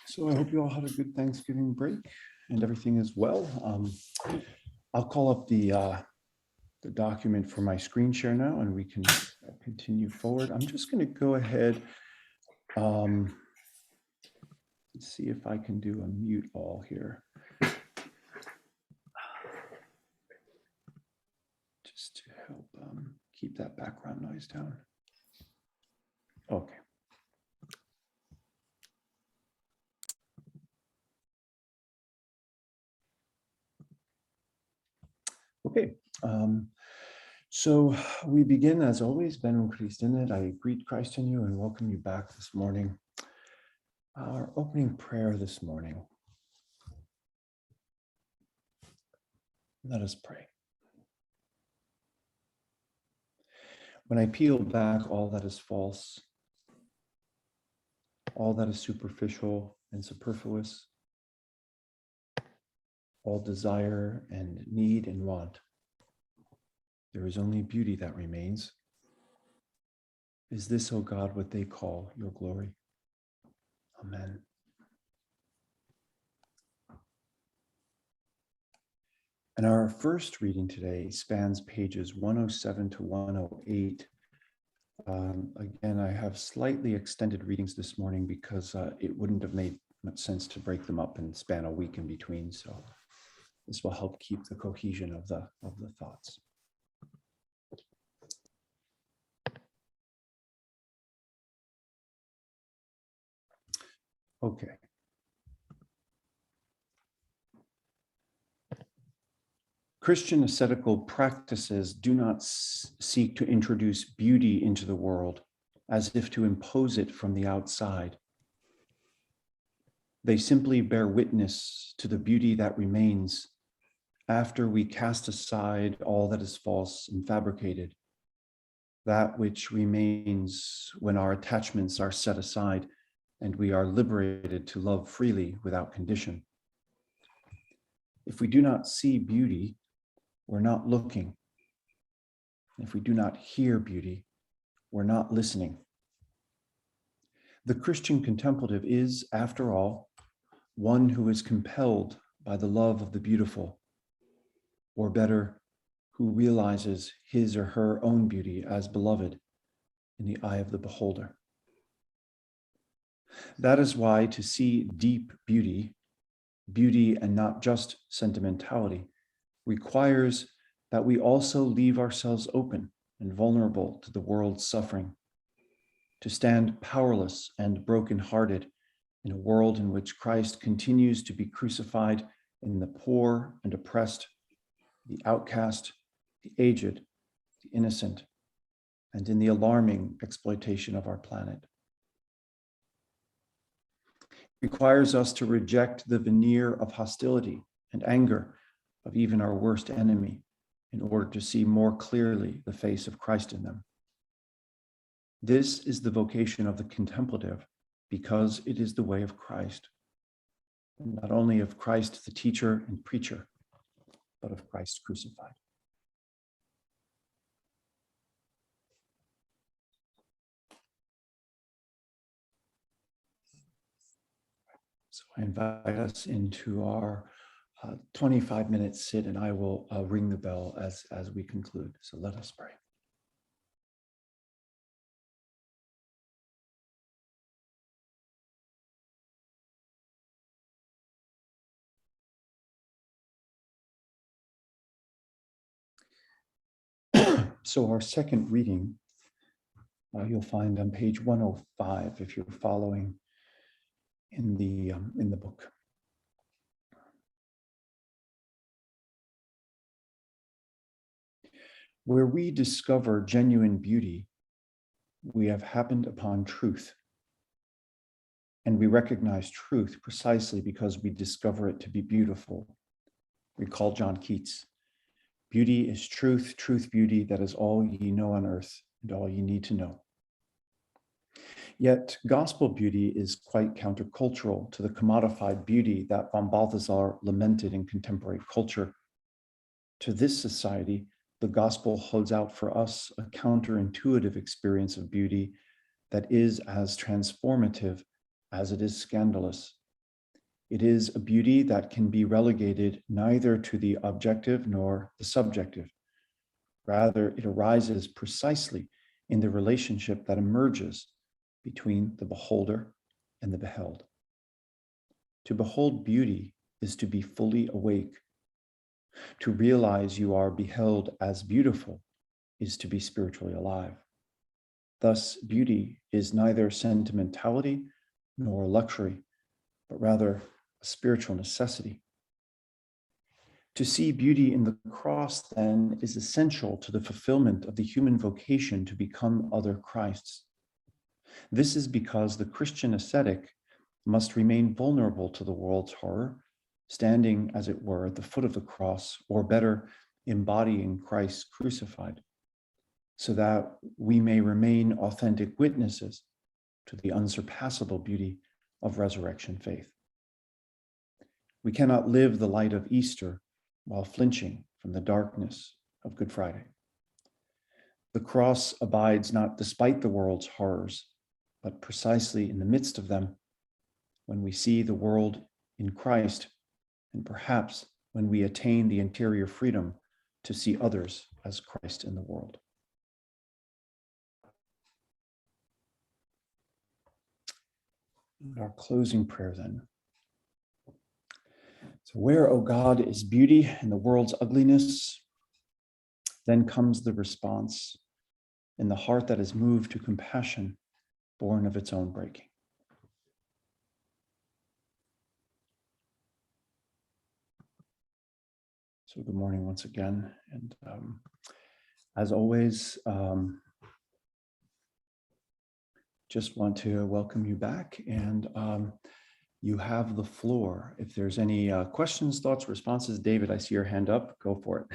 So I hope you all had a good Thanksgiving break and everything is well. I'll call up the document for my screen share now and we can continue forward. I'm just going to go ahead. Let's see if I can do a mute all here. Just to help keep that background noise down. Okay. Okay, so we begin as always, Benum Christ in it. I greet Christ in you and welcome you back this morning. Our opening prayer this morning. Let us pray. When I peel back all that is false, all that is superficial and superfluous, all desire and need and want, there is only beauty that remains. Is this, O God, what they call your glory? Amen. And our first reading today spans pages 107 to 108. Again, I have slightly extended readings this morning because it wouldn't have made much sense to break them up and span a week in between. So this will help keep the cohesion of the thoughts. Okay. Christian ascetical practices do not seek to introduce beauty into the world as if to impose it from the outside. They simply bear witness to the beauty that remains after we cast aside all that is false and fabricated, that which remains when our attachments are set aside and we are liberated to love freely without condition. If we do not see beauty, we're not looking. If we do not hear beauty, we're not listening. The Christian contemplative is, after all, one who is compelled by the love of the beautiful, or better, who realizes his or her own beauty as beloved in the eye of the beholder. That is why to see deep beauty, beauty and not just sentimentality, requires that we also leave ourselves open and vulnerable to the world's suffering, to stand powerless and brokenhearted in a world in which Christ continues to be crucified in the poor and oppressed, the outcast, the aged, the innocent, and in the alarming exploitation of our planet. It requires us to reject the veneer of hostility and anger of even our worst enemy in order to see more clearly the face of Christ in them. This is the vocation of the contemplative because it is the way of Christ, and not only of Christ the teacher and preacher, but of Christ crucified. So I invite us into our 25-minute sit, and I will ring the bell as we conclude. So let us pray. So our second reading, you'll find on page 105 if you're following in the book. Where we discover genuine beauty, we have happened upon truth. And we recognize truth precisely because we discover it to be beautiful Recall John Keats. Beauty is truth, truth, beauty, that is all ye know on earth and all ye need to know. Yet gospel beauty is quite countercultural to the commodified beauty that von Balthasar lamented in contemporary culture. To this society, the gospel holds out for us a counterintuitive experience of beauty that is as transformative as it is scandalous. It is a beauty that can be relegated neither to the objective nor the subjective. Rather, it arises precisely in the relationship that emerges between the beholder and the beheld. To behold beauty is to be fully awake. To realize you are beheld as beautiful is to be spiritually alive. Thus, beauty is neither sentimentality nor luxury, but rather a spiritual necessity. To see beauty in the cross, then, is essential to the fulfillment of the human vocation to become other Christs. This is because the Christian ascetic must remain vulnerable to the world's horror, standing, as it were, at the foot of the cross, or better, embodying Christ crucified, so that we may remain authentic witnesses to the unsurpassable beauty of resurrection faith. We cannot live the light of Easter while flinching from the darkness of Good Friday. The cross abides not despite the world's horrors, but precisely in the midst of them, when we see the world in Christ, and perhaps when we attain the interior freedom to see others as Christ in the world. Our closing prayer then. So where, O God, is beauty in the world's ugliness, then comes the response in the heart that is moved to compassion, born of its own breaking. So good morning once again. And as always, just want to welcome you back, and you have the floor. If there's any questions, thoughts, responses, David, I see your hand up. Go for it.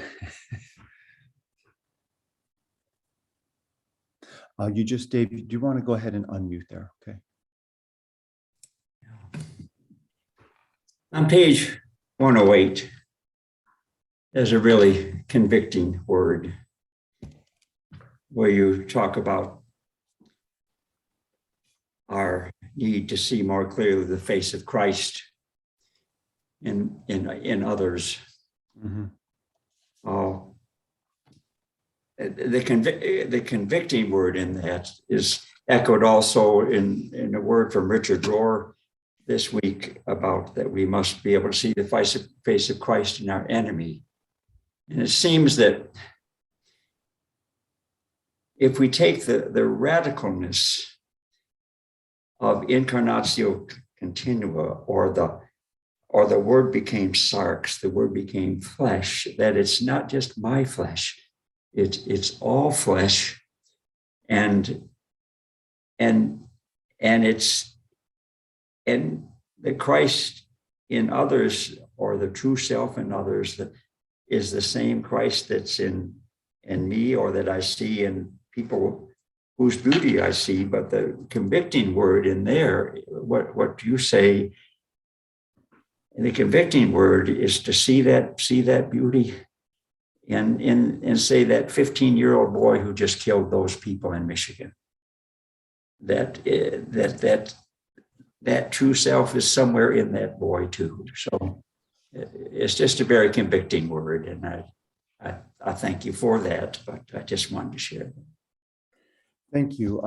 David, do you want to go ahead and unmute there? Okay. On page 108, there's a really convicting word where you talk about our need to see more clearly the face of Christ in others. Mm-hmm. The convicting word in that is echoed also in a word from Richard Rohr this week about that we must be able to see the face of Christ in our enemy. And it seems that if we take the radicalness of incarnatio continua, or the word became sarx, the word became flesh, that it's not just my flesh, it's all flesh, and the Christ in others, or the true self in others, that is the same Christ that's in me, or that I see in people whose beauty I see. But the convicting word in there, what you say, the convicting word is to see that beauty and say that 15-year-old boy who just killed those people in Michigan, that true self is somewhere in that boy too. So it's just a very convicting word, and I thank you for that, but I just wanted to share that. Thank you.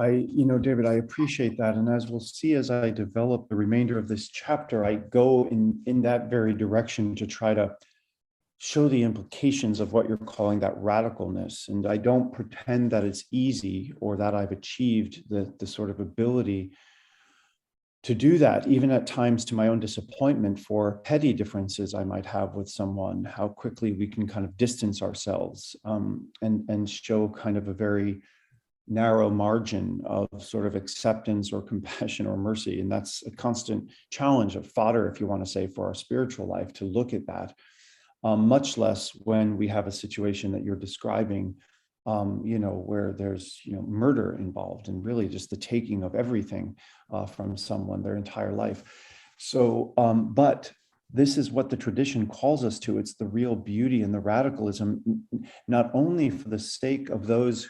David, I appreciate that. And as we'll see, as I develop the remainder of this chapter, I go in that very direction to try to show the implications of what you're calling that radicalness. And I don't pretend that it's easy or that I've achieved the sort of ability to do that, even at times to my own disappointment for petty differences I might have with someone, how quickly we can kind of distance ourselves and show kind of a very narrow margin of sort of acceptance or compassion or mercy. And that's a constant challenge of fodder, if you want to say, for our spiritual life, to look at that. much less when we have a situation that you're describing, where there's, murder involved and really just the taking of everything from someone, their entire life. So, but this is what the tradition calls us to. It's the real beauty and the radicalism, not only for the sake of those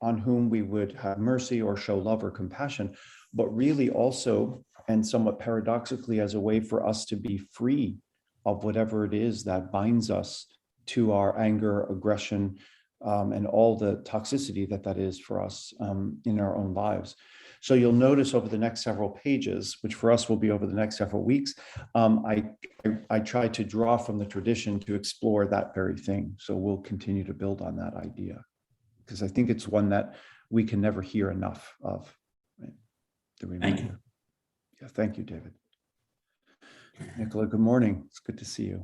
on whom we would have mercy or show love or compassion, but really also, and somewhat paradoxically, as a way for us to be free of whatever it is that binds us to our anger, aggression, and all the toxicity that is for us in our own lives. So you'll notice over the next several pages, which for us will be over the next several weeks, I try to draw from the tradition to explore that very thing. So we'll continue to build on that idea, because I think it's one that we can never hear enough of. Right? The reminder. Thank you. Yeah, thank you, David. Nicola, good morning. It's good to see you.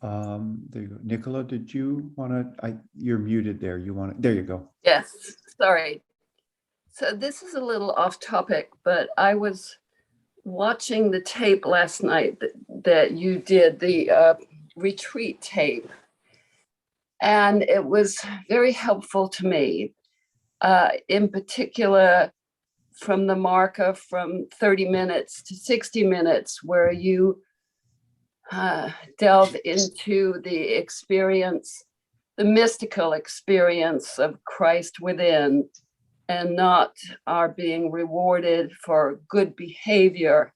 There you go. Nicola, did you want to, you're muted there. There you go. Yes, sorry. So this is a little off topic, but I was watching the tape last night that you did, the retreat tape. And it was very helpful to me, in particular from the marker from 30 minutes to 60 minutes, where you delve into the experience, the mystical experience of Christ within, and not our being rewarded for good behavior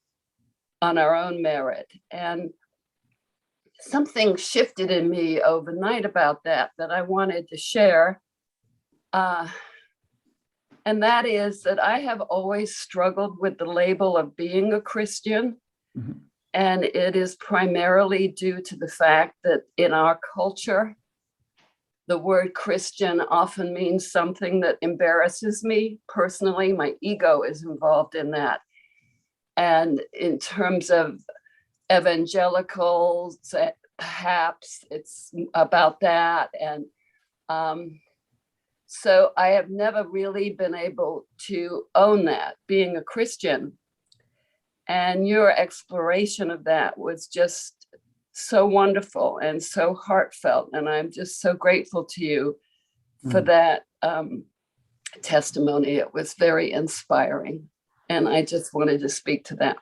on our own merit. And something shifted in me overnight about that I wanted to share. And that is that I have always struggled with the label of being a Christian. Mm-hmm. And it is primarily due to the fact that in our culture, the word Christian often means something that embarrasses me personally. My ego is involved in that. And in terms of evangelicals, perhaps it's about that. And so I have never really been able to own that, being a Christian. And your exploration of that was just so wonderful and so heartfelt. And I'm just so grateful to you for that testimony. It was very inspiring. And I just wanted to speak to that.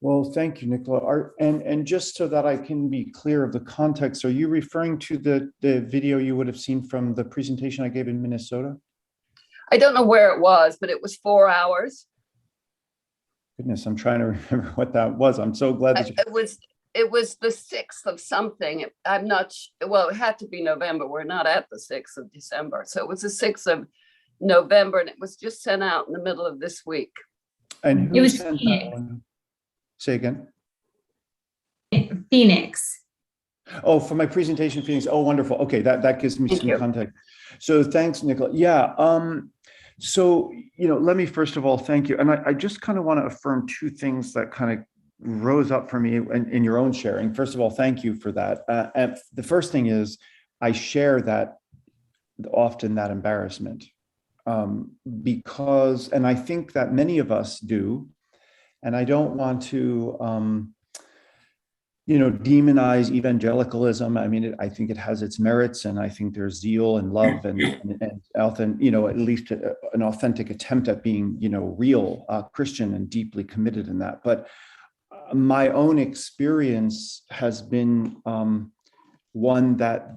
Well, thank you, Nicola. And just so that I can be clear of the context, are you referring to the video you would have seen from the presentation I gave in Minnesota? I don't know where it was, but it was 4 hours. Goodness, I'm trying to remember what that was. I'm so glad that it was the 6th of something. I'm not, well, it had to be November. We're not at the 6th of December. So it was the 6th of November, and it was just sent out in the middle of this week. And who sent that one? Say again. Phoenix. Oh, for my presentation, Phoenix. Oh, wonderful. Okay, that gives me some context. So thanks, Nicola. Yeah. So, let me first of all thank you. And I just kind of want to affirm two things that kind of rose up for me in your own sharing. First of all, thank you for that. And the first thing is I share that often that embarrassment because, and I think that many of us do, and I don't want to, demonize evangelicalism. I mean, I think it has its merits, and I think there's zeal and love and often, at least an authentic attempt at being, real Christian and deeply committed in that. But my own experience has been one that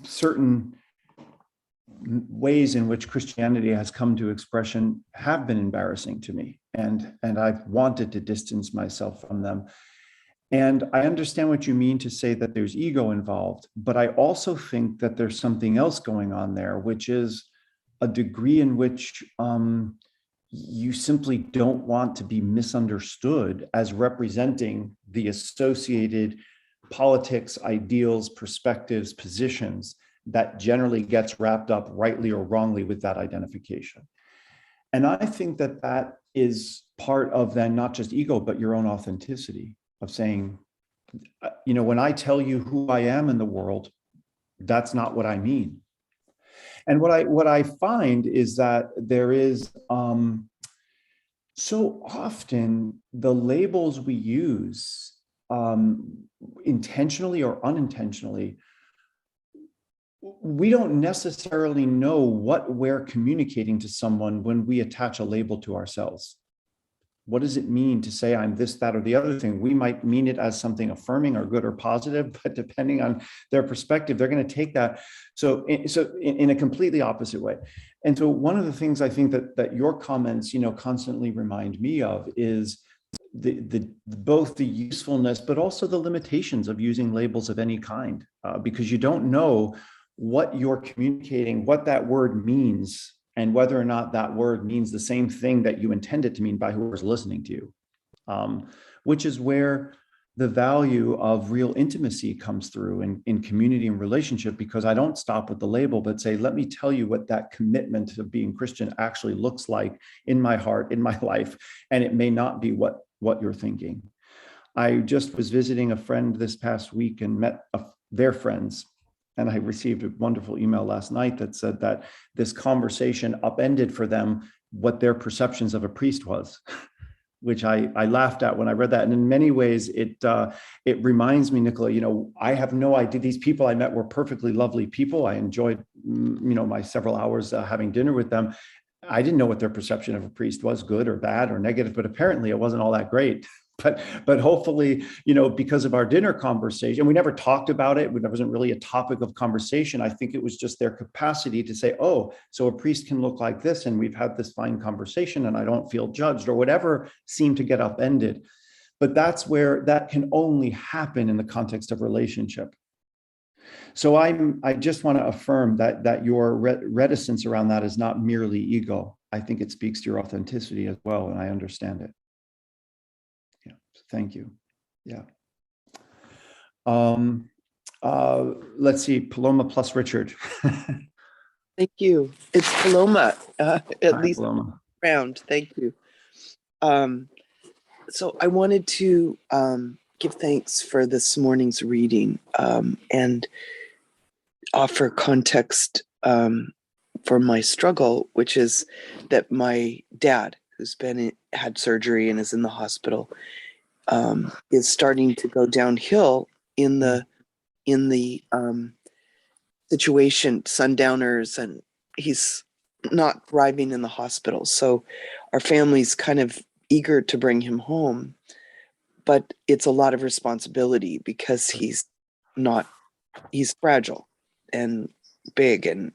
certain ways in which Christianity has come to expression have been embarrassing to me, and I've wanted to distance myself from them. And I understand what you mean to say that there's ego involved, but I also think that there's something else going on there, which is a degree in which you simply don't want to be misunderstood as representing the associated politics, ideals, perspectives, positions that generally gets wrapped up rightly or wrongly with that identification. And I think that is part of then not just ego, but your own authenticity of saying, when I tell you who I am in the world, that's not what I mean. And what I find is that there is So often the labels we use, intentionally or unintentionally, we don't necessarily know what we're communicating to someone when we attach a label to ourselves. What does it mean to say I'm this, that, or the other thing? We might mean it as something affirming or good or positive, but depending on their perspective, they're going to take that in a completely opposite way. And so one of the things I think that your comments, constantly remind me of is both the usefulness, but also the limitations of using labels of any kind, because you don't know what you're communicating, what that word means, and whether or not that word means the same thing that you intend it to mean by whoever's listening to you, which is where the value of real intimacy comes through in community and relationship, because I don't stop with the label, but say, let me tell you what that commitment of being Christian actually looks like in my heart, in my life, and it may not be what you're thinking. I just was visiting a friend this past week and met their friends. And I received a wonderful email last night that said that this conversation upended for them what their perceptions of a priest was, which I laughed at when I read that. And in many ways, it reminds me, Nicola, I have no idea. These people I met were perfectly lovely people. I enjoyed, my several hours having dinner with them. I didn't know what their perception of a priest was, good or bad or negative, but apparently it wasn't all that great. But hopefully, because of our dinner conversation, we never talked about it. It wasn't really a topic of conversation. I think it was just their capacity to say, oh, so a priest can look like this, and we've had this fine conversation and I don't feel judged, or whatever seemed to get upended. But that's where that can only happen in the context of relationship. So I just want to affirm that your reticence around that is not merely ego. I think it speaks to your authenticity as well, and I understand it. Yeah, thank you. Yeah. Let's see, Paloma plus Richard. Thank you. It's Paloma, at Hi, least Paloma. round. Thank you. So I wanted to give thanks for this morning's reading and offer context for my struggle, which is that my dad, who's had surgery and is in the hospital, is starting to go downhill in the situation, sundowners, and he's not thriving in the hospital. So our family's kind of eager to bring him home, but it's a lot of responsibility because he's fragile and big, and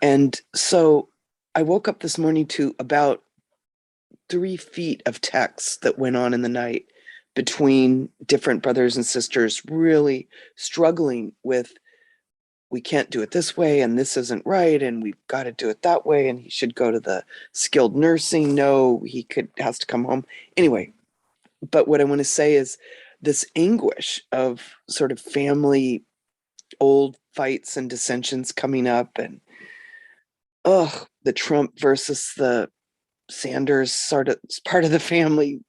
and so I woke up this morning to about 3 feet of texts that went on in the night between different brothers and sisters, really struggling with, we can't do it this way, and this isn't right, and we've got to do it that way, and he should go to the skilled nursing. No, has to come home. Anyway, but what I want to say is this anguish of sort of family old fights and dissensions coming up, and the Trump versus the Sanders sort of part of the family,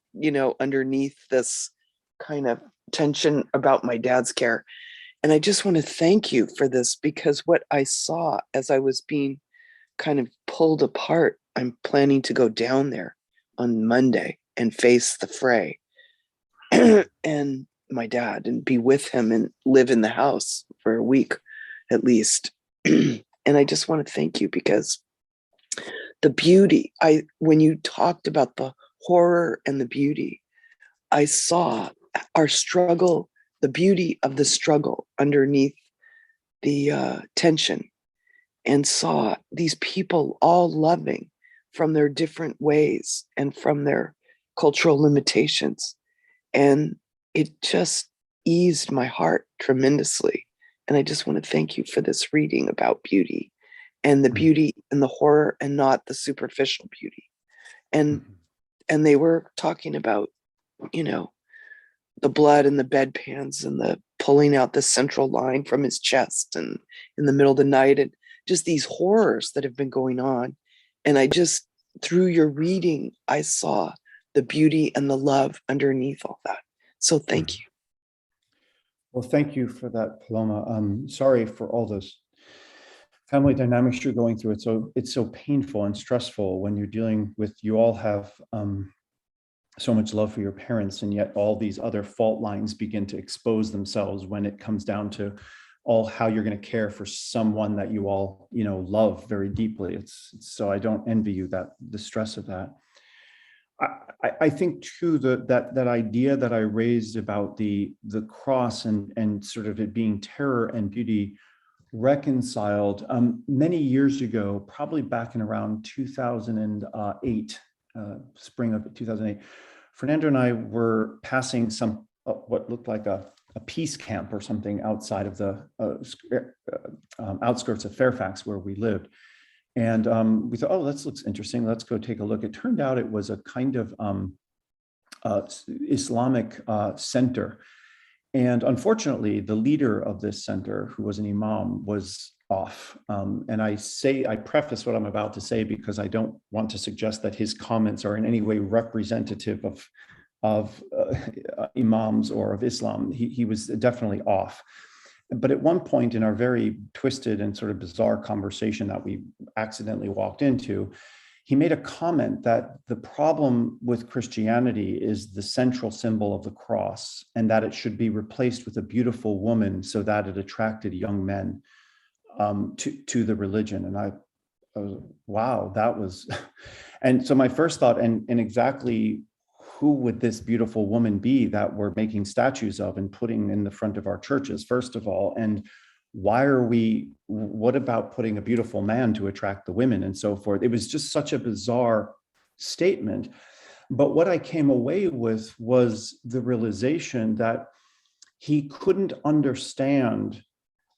underneath this kind of tension about my dad's care. And I just want to thank you for this, because what I saw as I was being kind of pulled apart, I'm planning to go down there on Monday and face the fray and my dad, and be with him and live in the house for a week at least. And I just want to thank you, because the beauty, when you talked about the horror and the beauty, I saw our struggle, the beauty of the struggle underneath the tension, and saw these people all loving from their different ways and from their cultural limitations. And it just eased my heart tremendously. And I just want to thank you for this reading about beauty, and the beauty and the horror, and not the superficial beauty. And they were talking about, the blood and the bedpans and the pulling out the central line from his chest and in the middle of the night, and just these horrors that have been going on. And I just, through your reading, I saw the beauty and the love underneath all that. So thank you. Well, thank you for that, Paloma. Sorry for all those family dynamics you're going through. It's so painful and stressful when you're dealing with, you all have so much love for your parents, and yet all these other fault lines begin to expose themselves when it comes down to all how you're going to care for someone that you all, love very deeply. It's so I don't envy you the stress of that. I think too that idea that I raised about the cross and sort of it being terror and beauty reconciled many years ago, probably back in around 2008, spring of 2008. Fernando and I were passing some what looked like a peace camp or something outside of the outskirts of Fairfax where we lived. And we thought, oh, this looks interesting. Let's go take a look. It turned out it was a kind of Islamic center. And unfortunately, the leader of this center, who was an imam, was off. And I preface what I'm about to say because I don't want to suggest that his comments are in any way representative of imams or of Islam. He was definitely off. But at one point in our very twisted and sort of bizarre conversation that we accidentally walked into, he made a comment that the problem with Christianity is the central symbol of the cross, and that it should be replaced with a beautiful woman so that it attracted young men to the religion. And I was, wow, that was, and so my first thought, and exactly who would this beautiful woman be that we're making statues of and putting in the front of our churches, first of all? And what about putting a beautiful man to attract the women and so forth? It was just such a bizarre statement. But what I came away with was the realization that he couldn't understand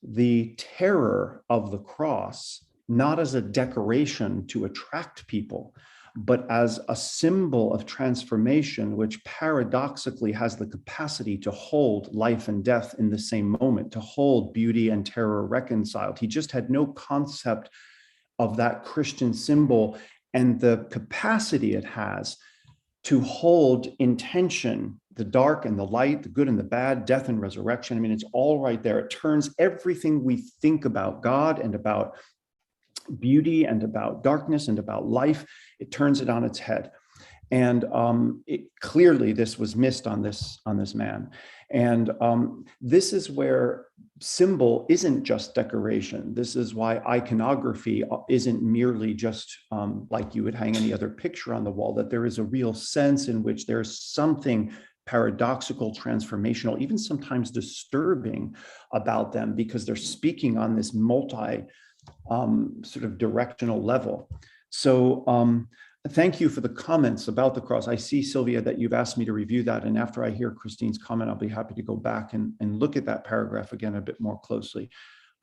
the terror of the cross, not as a decoration to attract people, but as a symbol of transformation, which paradoxically has the capacity to hold life and death in the same moment, to hold beauty and terror reconciled. He just had no concept of that Christian symbol and the capacity it has to hold in tension the dark and the light, the good and the bad, death and resurrection. I mean, it's all right there. It turns everything we think about God and about beauty and about darkness and about life, it turns it on its head. And clearly this was missed on this man. And this is where symbol isn't just decoration. This is why iconography isn't merely just like you would hang any other picture on the wall, that there is a real sense in which there's something paradoxical, transformational, even sometimes disturbing about them, because they're speaking on this sort of directional level. So thank you for the comments about the cross. I see, Sylvia, that you've asked me to review that. And after I hear Christine's comment, I'll be happy to go back and look at that paragraph again a bit more closely.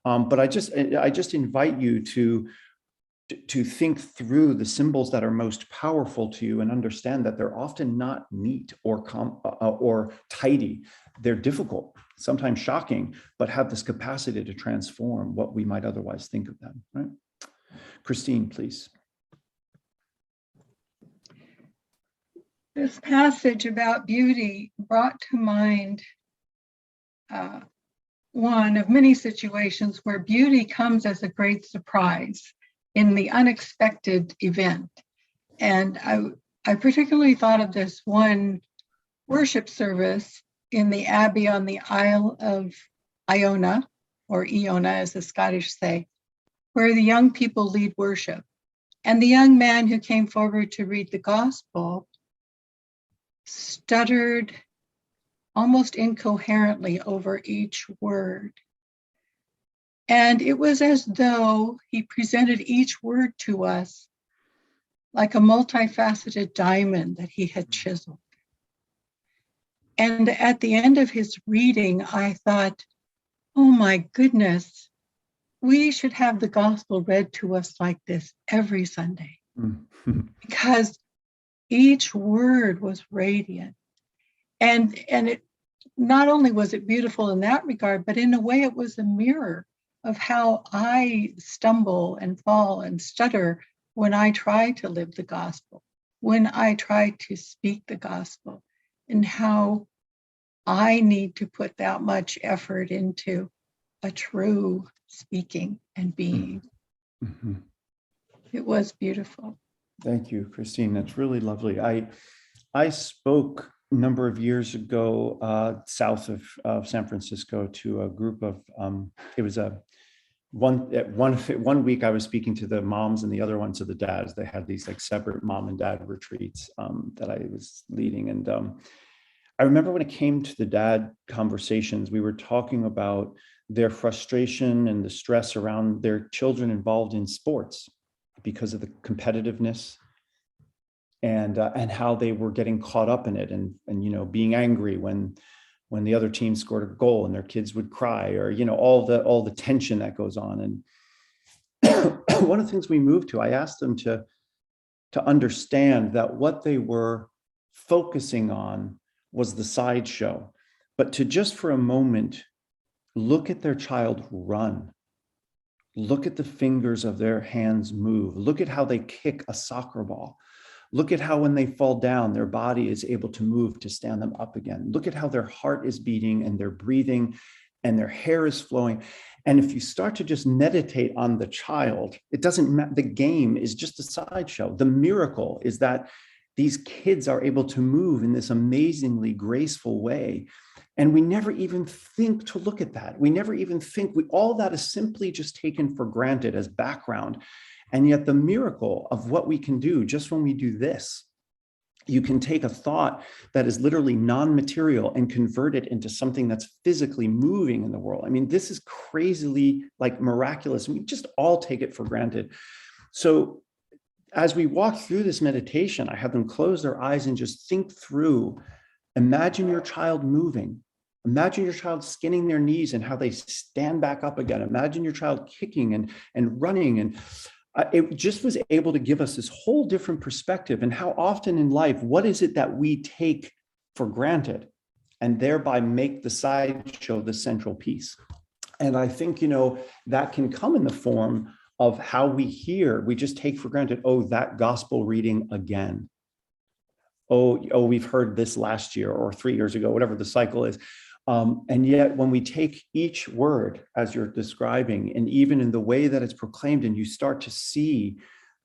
But I just invite you to think through the symbols that are most powerful to you and understand that they're often not neat or tidy. They're difficult, sometimes shocking, but have this capacity to transform what we might otherwise think of them, right? Christine, please. This passage about beauty brought to mind one of many situations where beauty comes as a great surprise in the unexpected event. And I particularly thought of this one worship service in the Abbey on the Isle of Iona, or Iona as the Scottish say, where the young people lead worship. And the young man who came forward to read the gospel stuttered almost incoherently over each word. And it was as though he presented each word to us like a multifaceted diamond that he had chiseled. And at the end of his reading, I thought, oh my goodness, we should have the gospel read to us like this every Sunday. Because each word was radiant. And it not only was it beautiful in that regard, but in a way it was a mirror of how I stumble and fall and stutter when I try to live the gospel, when I try to speak the gospel, and how I need to put that much effort into a true speaking and being Mhm. It was beautiful. Thank you, Christine. That's really lovely. I spoke a number of years ago south of San Francisco to a group of it was a one week I was speaking to the moms and the other one to the dads. They had these like separate mom and dad retreats that I was leading, and I remember when it came to the dad conversations, we were talking about their frustration and the stress around their children involved in sports because of the competitiveness and how they were getting caught up in it, and you know, being angry when the other team scored a goal and their kids would cry, or you know, all the tension that goes on. And one of the things we moved to, I asked them to understand that what they were focusing on was the sideshow, but to just for a moment look at their child run. Look at the fingers of their hands move. Look at how they kick a soccer ball. Look at how when they fall down, their body is able to move to stand them up again. Look at how their heart is beating and they're breathing and their hair is flowing. And if you start to just meditate on the child, it doesn't matter. The game is just a sideshow. The miracle is that these kids are able to move in this amazingly graceful way. And we never even think to look at that. We never even think, all that is simply just taken for granted as background. And yet the miracle of what we can do just when we do this, you can take a thought that is literally non-material and convert it into something that's physically moving in the world. I mean, this is crazily like miraculous. We just all take it for granted. So as we walk through this meditation, I have them close their eyes and just think through, imagine your child moving. Imagine your child skinning their knees and how they stand back up again. Imagine your child kicking and running. And it just was able to give us this whole different perspective. And how often in life, what is it that we take for granted and thereby make the sideshow the central piece? And I think, you know, that can come in the form of how we hear. We just take for granted, oh, that gospel reading again. Oh, we've heard this last year or 3 years ago, whatever the cycle is. And yet when we take each word as you're describing, and even in the way that it's proclaimed, and you start to see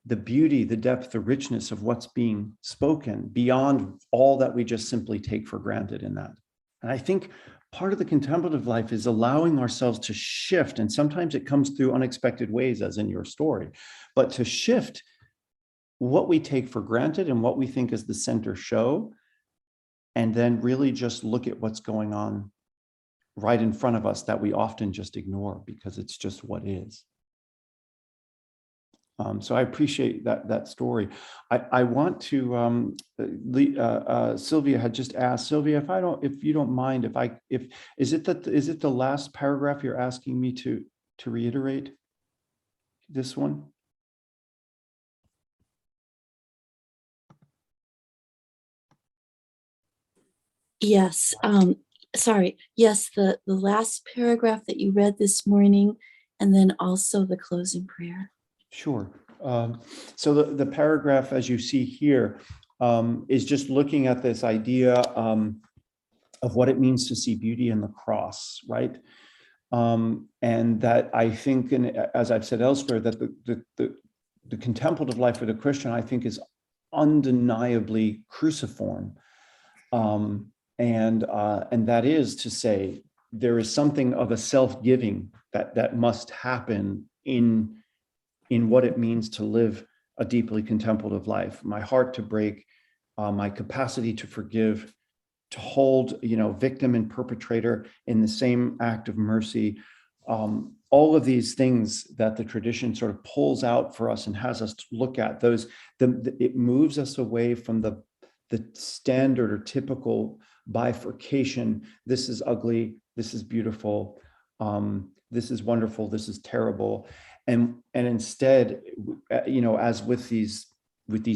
the beauty, the depth, the richness of what's being spoken beyond all that we just simply take for granted in that. And I think part of the contemplative life is allowing ourselves to shift. And sometimes it comes through unexpected ways, as in your story, but to shift what we take for granted and what we think is the center show, and then really just look at what's going on right in front of us that we often just ignore because it's just what is. So I appreciate that story. I want to, Sylvia had just asked, Sylvia, if you don't mind, is it the last paragraph you're asking me to reiterate? This one? Yes, sorry. Yes, the last paragraph that you read this morning, and then also the closing prayer. Sure. So the paragraph, as you see here, is just looking at this idea of what it means to see beauty in the cross, right? And that I think, and as I've said elsewhere, that the contemplative life for the Christian, I think, is undeniably cruciform. And that is to say, there is something of a self-giving that must happen in what it means to live a deeply contemplative life. My heart to break, my capacity to forgive, to hold, you know, victim and perpetrator in the same act of mercy. All of these things that the tradition sort of pulls out for us and has us to look at, it moves us away from the standard or typical bifurcation. This is ugly, this is beautiful, this is wonderful, this is terrible. And instead, you know, as with these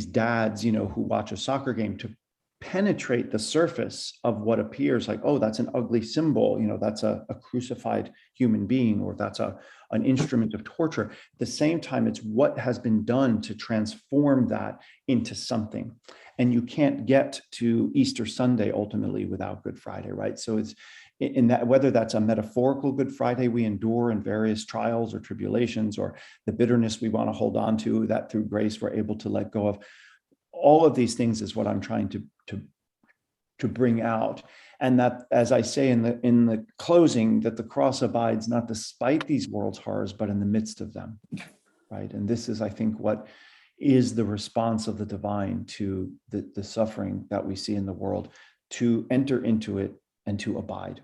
dads, you know, who watch a soccer game, to penetrate the surface of what appears like, oh, that's an ugly symbol, you know, that's a crucified human being, or that's an instrument of torture. At the same time, it's what has been done to transform that into something. And you can't get to Easter Sunday ultimately without Good Friday, right? So in that, whether that's a metaphorical Good Friday we endure in various trials or tribulations, or the bitterness we want to hold on to, that through grace we're able to let go of. All of these things is what I'm trying to bring out. And that, as I say in the closing, that the cross abides not despite these world's horrors, but in the midst of them, right? And this is, I think, what is the response of the divine to the suffering that we see in the world, to enter into it and to abide.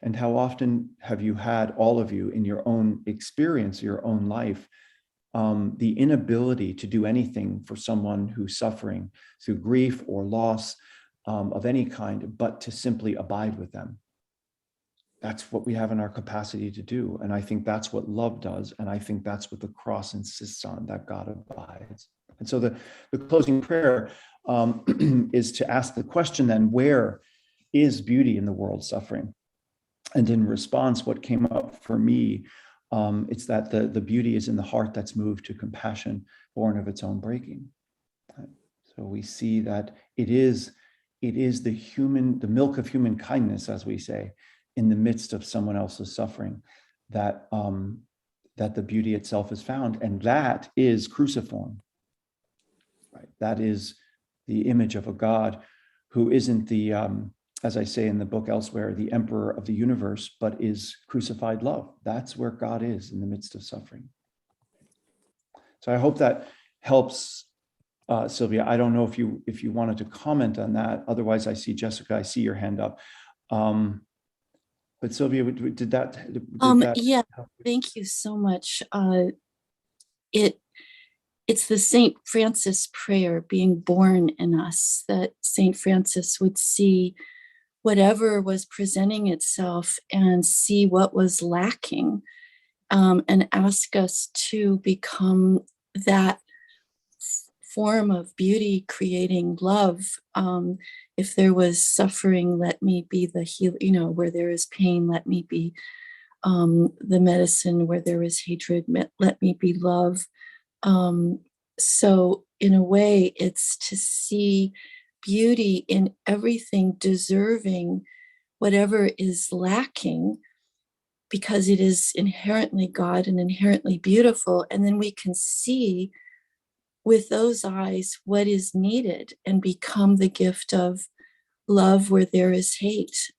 And how often have you had, all of you, in your own experience, your own life, the inability to do anything for someone who's suffering through grief or loss of any kind, but to simply abide with them? That's what we have in our capacity to do. And I think that's what love does. And I think that's what the cross insists on, that God abides. And so the closing prayer is to ask the question then, where is beauty in the world's suffering? And in response, what came up for me, it's that the beauty is in the heart that's moved to compassion, born of its own breaking. So we see that it is the milk of human kindness, as we say, in the midst of someone else's suffering, that the beauty itself is found, and that is cruciform. Right? That is the image of a God who isn't the, as I say in the book elsewhere, the emperor of the universe, but is crucified love. That's where God is in the midst of suffering. So I hope that helps, Sylvia. I don't know if you wanted to comment on that. Otherwise, I see Jessica. I see your hand up. But Sylvia, did that Yeah, thank you so much. It's the Saint Francis prayer being born in us, that Saint Francis would see whatever was presenting itself and see what was lacking, and ask us to become that form of beauty creating love. If there was suffering, let me be the heal, where there is pain, let me be the medicine. Where there is hatred, let me be love. So in a way, it's to see beauty in everything, deserving whatever is lacking, because it is inherently God and inherently beautiful. And then we can see with those eyes what is needed and become the gift of love where there is hate,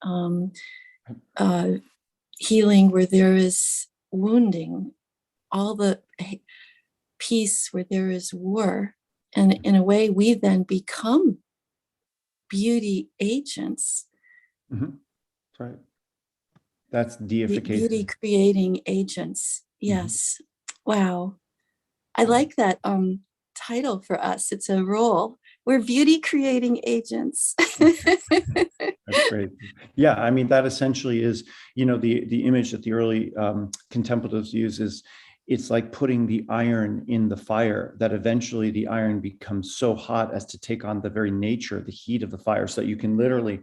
healing where there is wounding, all the peace where there is war. And in a way, we then become beauty agents. Mm-hmm. That's right. That's deification. Beauty creating agents. Yes. Mm-hmm. Wow. I like that title for us. It's a role. We're beauty creating agents. That's great. Yeah, I mean, that essentially is, the image that the early contemplatives use is, it's like putting the iron in the fire, that eventually the iron becomes so hot as to take on the very nature, the heat of the fire, so that you can literally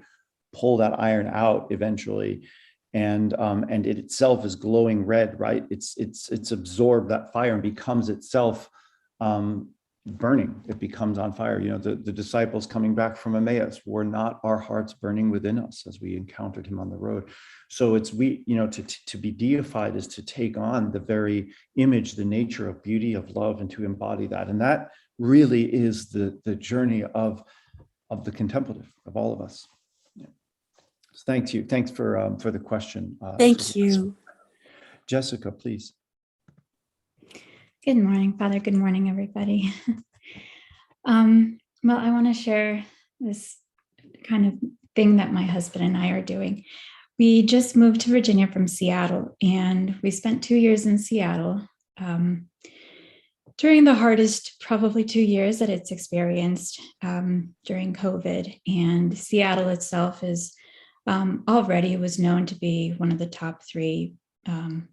pull that iron out eventually. And it itself is glowing red, right? It's absorbed that fire and becomes itself burning. It becomes on fire. The disciples coming back from Emmaus, were not our hearts burning within us as we encountered him on the road? So it's to be deified is to take on the very image, the nature of beauty, of love, and to embody that. And that really is the journey of the contemplative, of all of us. Yeah. So thank you. Thanks for the question. Thank you. Jessica, please. Good morning, Father. Good morning, everybody. Well, I want to share this kind of thing that my husband and I are doing. We just moved to Virginia from Seattle, and we spent 2 years in Seattle during the hardest, probably 2 years that it's experienced during COVID. And Seattle itself is already was known to be one of the top 3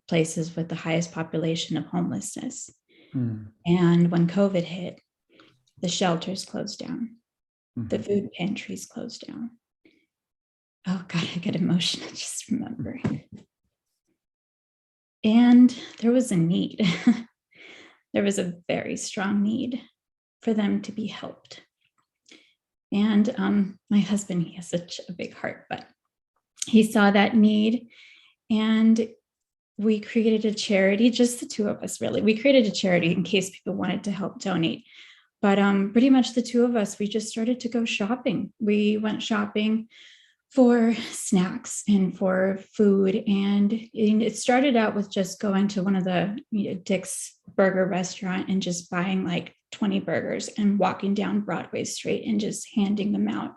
places with the highest population of homelessness. And when COVID hit, the shelters closed down, the food pantries closed down. Oh God, I get emotional just remembering. And there was a need. There was a very strong need for them to be helped. And my husband, he has such a big heart, but he saw that need, and we created a charity, just the two of us, really. We created a charity in case people wanted to help donate. But pretty much the two of us, we just started to go shopping. We went shopping for snacks and for food. And it started out with just going to one of the Dick's Burger restaurant and just buying like 20 burgers and walking down Broadway Street and just handing them out.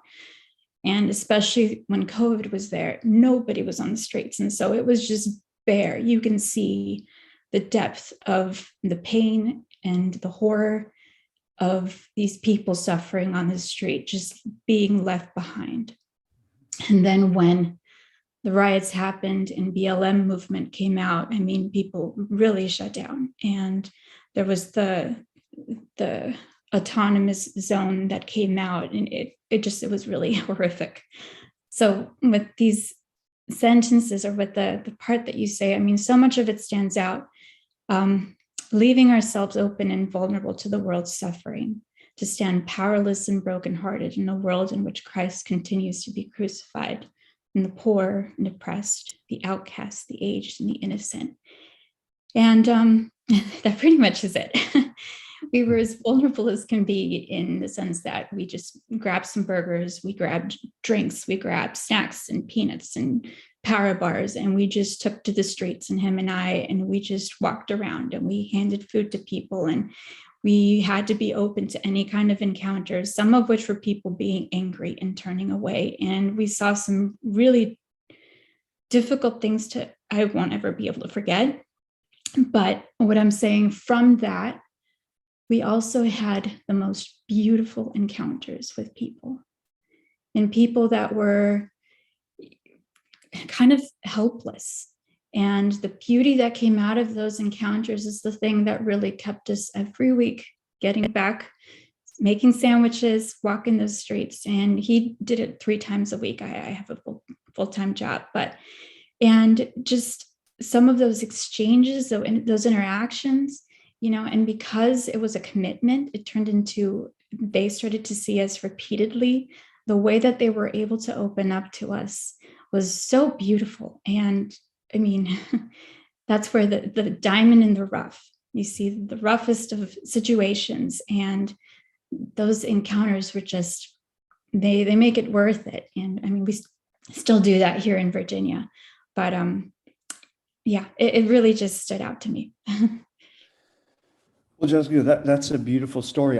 And especially when COVID was there, nobody was on the streets. And so it was just bare. You can see the depth of the pain and the horror of these people suffering on the street, just being left behind. And then when the riots happened and BLM movement came out, I mean, people really shut down. And there was the autonomous zone that came out, and it was really horrific. So with these sentences, or with the part that you say, I mean, so much of it stands out. Leaving ourselves open and vulnerable to the world's suffering, to stand powerless and brokenhearted in a world in which Christ continues to be crucified, and the poor and oppressed, the outcast, the aged, and the innocent. And that pretty much is it. We were as vulnerable as can be, in the sense that we just grabbed some burgers, we grabbed drinks, we grabbed snacks and peanuts and power bars, and we just took to the streets, and him and I, and we just walked around and we handed food to people, and we had to be open to any kind of encounters, some of which were people being angry and turning away. And we saw some really difficult things I won't ever be able to forget. But what I'm saying from that, we also had the most beautiful encounters with people, and people that were kind of helpless. And the beauty that came out of those encounters is the thing that really kept us every week getting back, making sandwiches, walking those streets. And he did it 3 times a week. I have a full-time job, and just some of those exchanges, those interactions, and because it was a commitment, it turned into, they started to see us repeatedly. The way that they were able to open up to us was so beautiful. And I mean, that's where the diamond in the rough, you see the roughest of situations, and those encounters were just, they make it worth it. And I mean, we still do that here in Virginia, but yeah, it really just stood out to me. Well, Jessica, that's a beautiful story.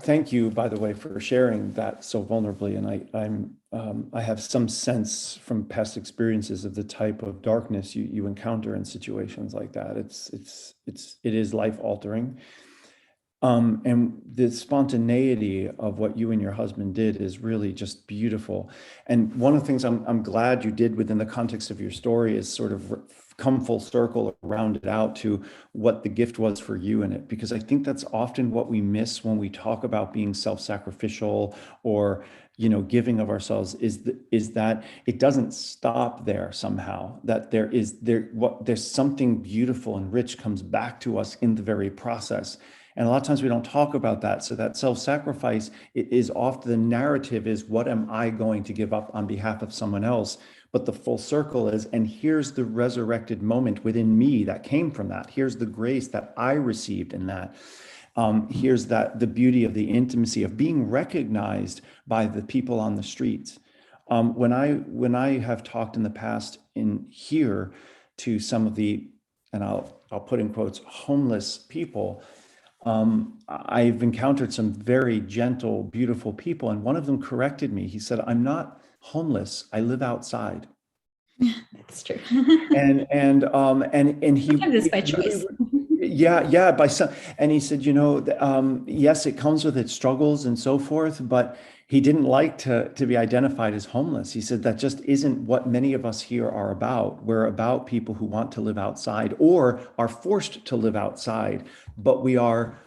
Thank you, by the way, for sharing that so vulnerably. And I have some sense from past experiences of the type of darkness you encounter in situations like that. It is life altering. And the spontaneity of what you and your husband did is really just beautiful. And one of the things I'm glad you did within the context of your story is sort of come full circle, round it out to what the gift was for you in it, because I think that's often what we miss when we talk about being self-sacrificial or giving of ourselves, is that it doesn't stop there somehow, that there's something beautiful and rich comes back to us in the very process. And a lot of times we don't talk about that. So that self-sacrifice is often, the narrative is, what am I going to give up on behalf of someone else? But the full circle is, and here's the resurrected moment within me that came from that. Here's the grace that I received in that. Here's the beauty of the intimacy of being recognized by the people on the streets. When I have talked in the past in here to some of the, and I'll put in quotes, homeless people, I've encountered some very gentle, beautiful people, and one of them corrected me. He said, "I'm not homeless. I live outside." That's true. And he, Sometimes it's by choice. yeah, by some, and he said, yes, it comes with its struggles and so forth, but he didn't like to be identified as homeless. He said that just isn't what many of us here are about. We're about people who want to live outside or are forced to live outside, but we are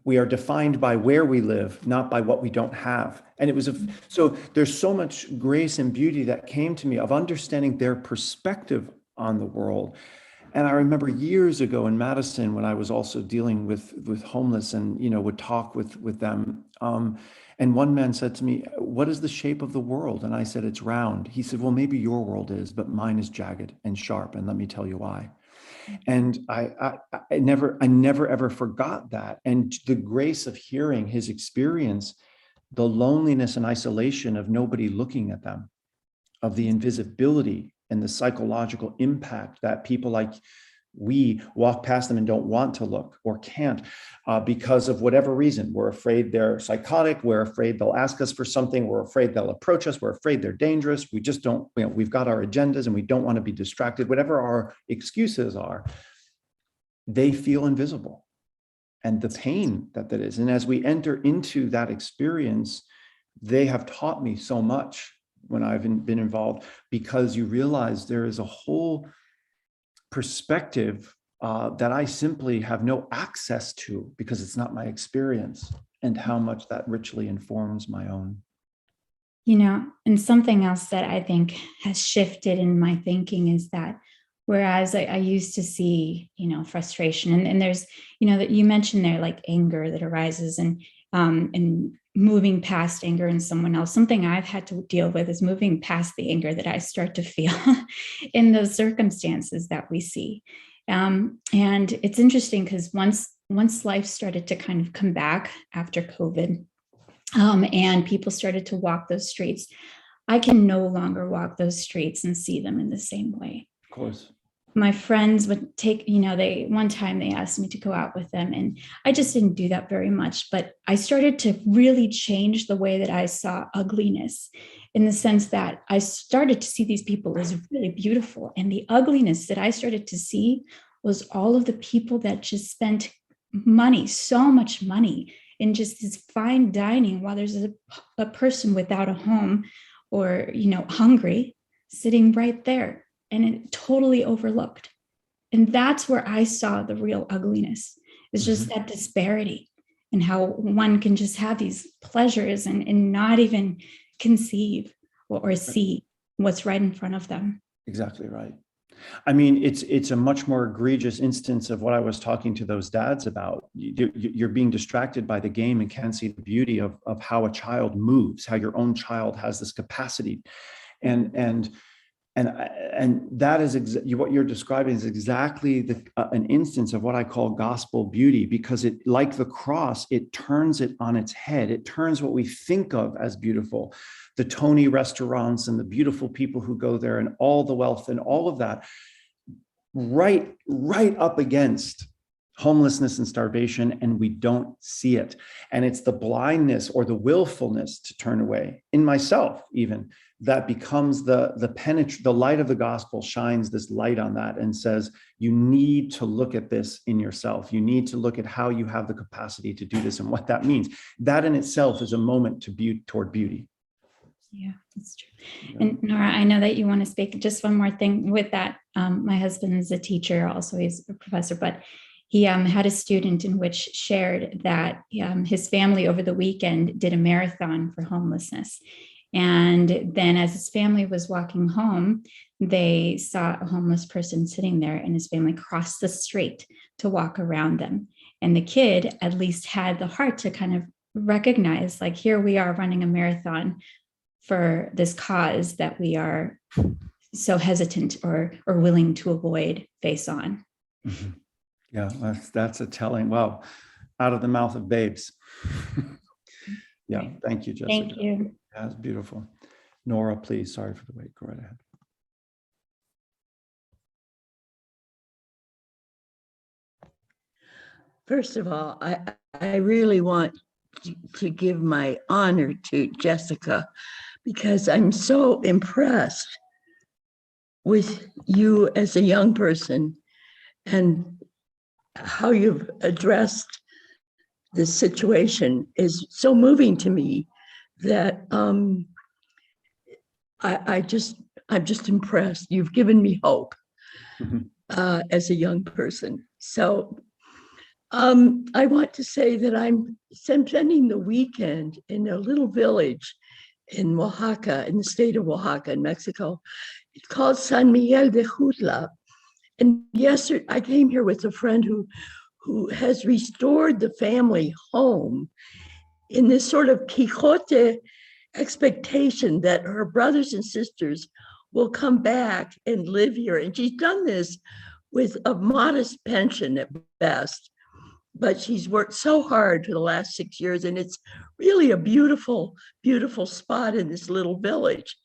defined by where we live, not by what we don't have. And it was so there's so much grace and beauty that came to me of understanding their perspective on the world. And I remember years ago in Madison when I was also dealing with homeless and, would talk with them. And one man said to me, "What is the shape of the world?" And I said, "It's round." He said, "Well, maybe your world is, but mine is jagged and sharp. And let me tell you why." And I never ever forgot that. And the grace of hearing his experience, the loneliness and isolation of nobody looking at them, of the invisibility and the psychological impact that people like we walk past them and don't want to look or can't because of whatever reason. We're afraid they're psychotic. We're afraid they'll ask us for something. We're afraid they'll approach us. We're afraid they're dangerous. We just don't, we've got our agendas and we don't want to be distracted. Whatever our excuses are, they feel invisible and the pain that is. And as we enter into that experience, they have taught me so much when I've been involved, because you realize there is a whole perspective that I simply have no access to because it's not my experience, and how much that richly informs my own. And something else that I think has shifted in my thinking is that whereas I used to see, frustration and there's, that you mentioned there, like anger that arises and moving past anger in someone else. Something I've had to deal with is moving past the anger that I start to feel in those circumstances that we see. And it's interesting because once life started to kind of come back after COVID, and people started to walk those streets, I can no longer walk those streets and see them in the same way. Of course. My friends would take, one time they asked me to go out with them, and I just didn't do that very much, but I started to really change the way that I saw ugliness, in the sense that I started to see these people as really beautiful. And the ugliness that I started to see was all of the people that just spent money, so much money, in just this fine dining while there's a person without a home or, hungry, sitting right there. And it totally overlooked. And that's where I saw the real ugliness. It's just that disparity, and how one can just have these pleasures and not even conceive or see what's right in front of them. Exactly right. I mean, it's a much more egregious instance of what I was talking to those dads about. You're being distracted by the game and can't see the beauty of how a child moves, how your own child has this capacity. And that is what you're describing is exactly an instance of what I call gospel beauty, because it, like the cross, it turns it on its head. It turns what we think of as beautiful, the Tony restaurants and the beautiful people who go there and all the wealth and all of that, right up against homelessness and starvation, and we don't see it. And it's the blindness or the willfulness to turn away, in myself even, that becomes the light of the gospel shines this light on that and says, you need to look at this in yourself. You need to look at how you have the capacity to do this and what that means. That in itself is a moment toward beauty. Yeah, that's true. Yeah. And Nora, I know that you want to speak. Just one more thing with that. My husband is a teacher, also he's a professor, but he had a student in which shared that his family over the weekend did a marathon for homelessness. And then as his family was walking home, they saw a homeless person sitting there, and his family crossed the street to walk around them. And the kid at least had the heart to kind of recognize, like, here we are running a marathon for this cause that we are so hesitant or willing to avoid face on. Mm-hmm. Yeah, that's a telling, wow, out of the mouth of babes. Yeah, thank you, Jessica. Thank you. That's beautiful. Nora, please, sorry for the wait, go right ahead. First of all, I really want to give my honor to Jessica, because I'm so impressed with you as a young person and how you've addressed this situation is so moving to me that I'm just impressed. You've given me hope as a young person. So I want to say that I'm spending the weekend in a little village in Oaxaca, in the state of Oaxaca in Mexico. It's called San Miguel de Jutla. And yesterday I came here with a friend who has restored the family home in this sort of Quixote expectation that her brothers and sisters will come back and live here. And she's done this with a modest pension at best, but she's worked so hard for the last 6 years, and it's really a beautiful, beautiful spot in this little village.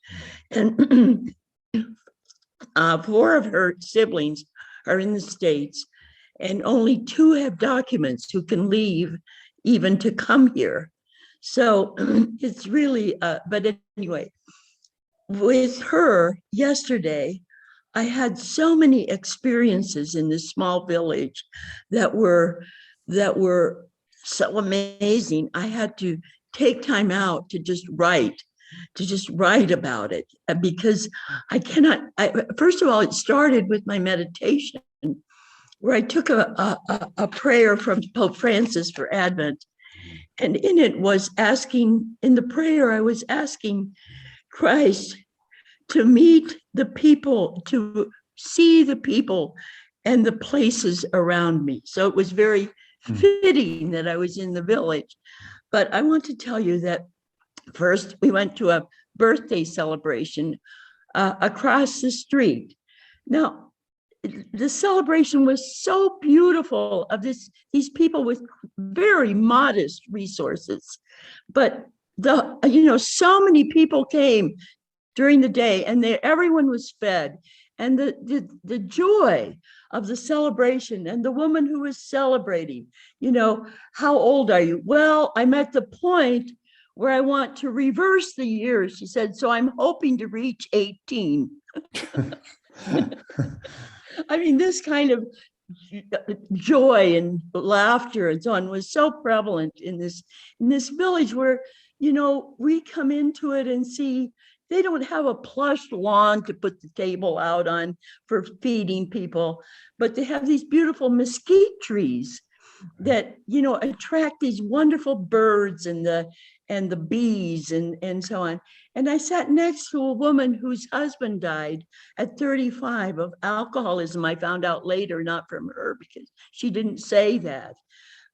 And 4 of her siblings are in the States, and only 2 have documents who can leave even to come here. So it's really, but anyway, with her yesterday, I had so many experiences in this small village that were so amazing. I had to take time out to just write about it, because I cannot. First of all, it started with my meditation, where I took a prayer from Pope Francis for Advent. And in it was asking, in the prayer, I was asking Christ to meet the people, to see the people and the places around me. So it was very fitting that I was in the village. But I want to tell you that first we went to a birthday celebration across the street. Now, the celebration was so beautiful of these people with very modest resources, but so many people came during the day, and everyone was fed, and the joy of the celebration, and the woman who was celebrating, how old are you? Well, I'm at the point where I want to reverse the years, she said, so I'm hoping to reach 18. I mean, this kind of joy and laughter and so on was so prevalent in this village where, we come into it and see they don't have a plush lawn to put the table out on for feeding people, but they have these beautiful mesquite trees that, attract these wonderful birds and the bees and so on. And I sat next to a woman whose husband died at 35 of alcoholism. I found out later, not from her, because she didn't say that.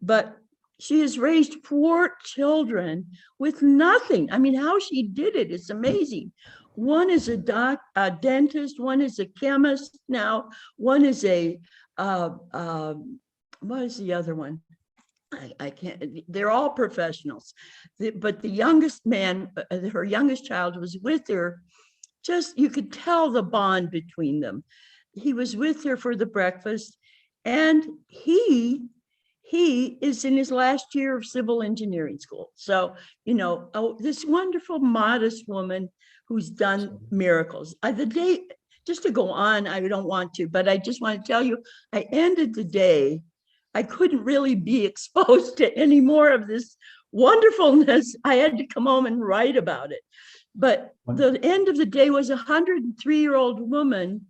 But she has raised 4 children with nothing. I mean, how she did it is amazing. One is a dentist, one is a chemist now, one is what is the other one? I can't, they're all professionals. But the youngest man, her youngest child was with her. Just, you could tell the bond between them. He was with her for the breakfast, and he is in his last year of civil engineering school. So, this wonderful, modest woman who's done miracles. Just to go on, I don't want to, but I just want to tell you, I ended the day, I couldn't really be exposed to any more of this wonderfulness. I had to come home and write about it. But the end of the day was a 103-year-old woman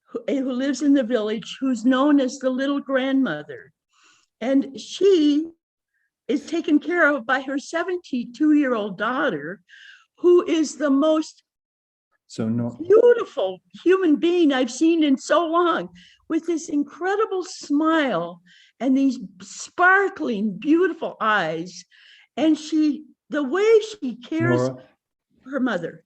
who lives in the village, who's known as the little grandmother. And she is taken care of by her 72-year-old daughter, who is the most beautiful human being I've seen in so long, with this incredible smile and these sparkling, beautiful eyes. And the way she cares Nora, for her mother.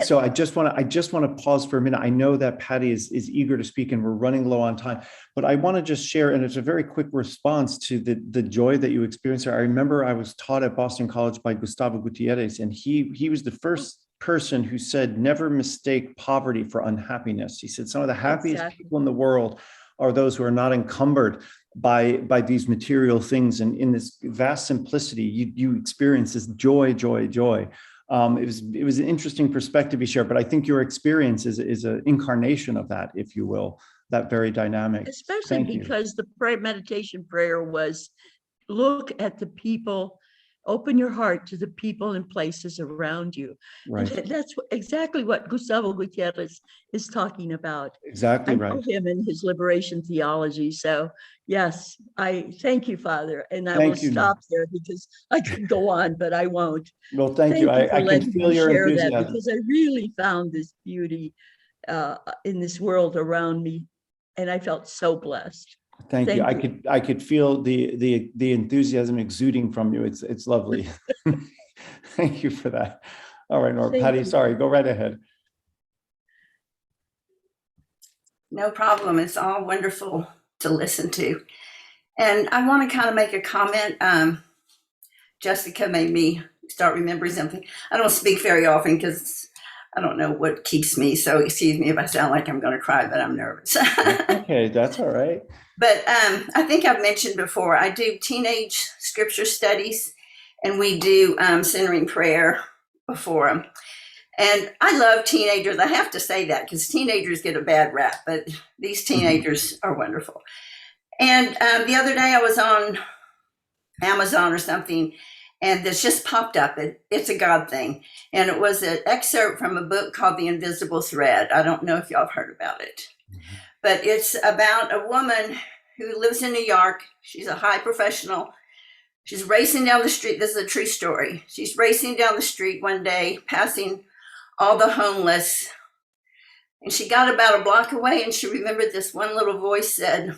So I just want to pause for a minute. I know that Patty is eager to speak, and we're running low on time, but I want to just share, and it's a very quick response to the joy that you experienced there. I remember I was taught at Boston College by Gustavo Gutierrez, and he was the first person who said, never mistake poverty for unhappiness. He said some of the happiest people in the world are those who are not encumbered by these material things. And in this vast simplicity, you experience this joy. It was an interesting perspective you shared, but I think your experience is an incarnation of that, if you will, that very dynamic. Especially because the meditation prayer was, look at the people, open your heart to the people and places around you. Right. And that's exactly what Gustavo Gutierrez is talking about. Exactly right. I know him and his liberation theology. So yes, I thank you, Father. And I will stop there, because I could go on, but I won't. Well, thank you. I can feel your enthusiasm. That, because I really found this beauty in this world around me and I felt so blessed. Thank you. Thank I could feel the enthusiasm exuding from you. It's lovely. Thank you for that. All right, Nora. Thank Patty, you. sorry, go right ahead. No problem. It's all wonderful to listen to. And I want to kind of make a comment. Jessica made me start remembering something. I don't speak very often because I don't know what keeps me. So excuse me if I sound like I'm going to cry, but I'm nervous. Okay, that's all right. But I think I've mentioned before, I do teenage scripture studies, and we do centering prayer before them. And I love teenagers. I have to say that because teenagers get a bad rap, but these teenagers are wonderful. And the other day I was on Amazon or something, and this just popped up. It's a God thing. And it was an excerpt from a book called The Invisible Thread. I don't know if y'all have heard about it, but it's about a woman who lives in New York. She's a high professional. She's racing down the street. This is a true story. She's racing down the street one day, passing all the homeless. And she got about a block away, and she remembered this one little voice said,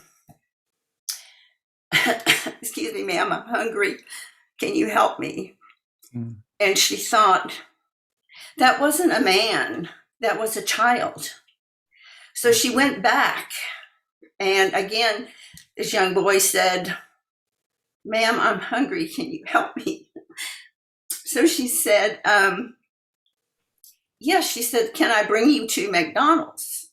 excuse me, ma'am, I'm hungry. Can you help me? Mm. And she thought, that wasn't a man, that was a child. So she went back. And again, this young boy said, ma'am, I'm hungry. Can you help me? So she said, yes, she said, can I bring you to McDonald's?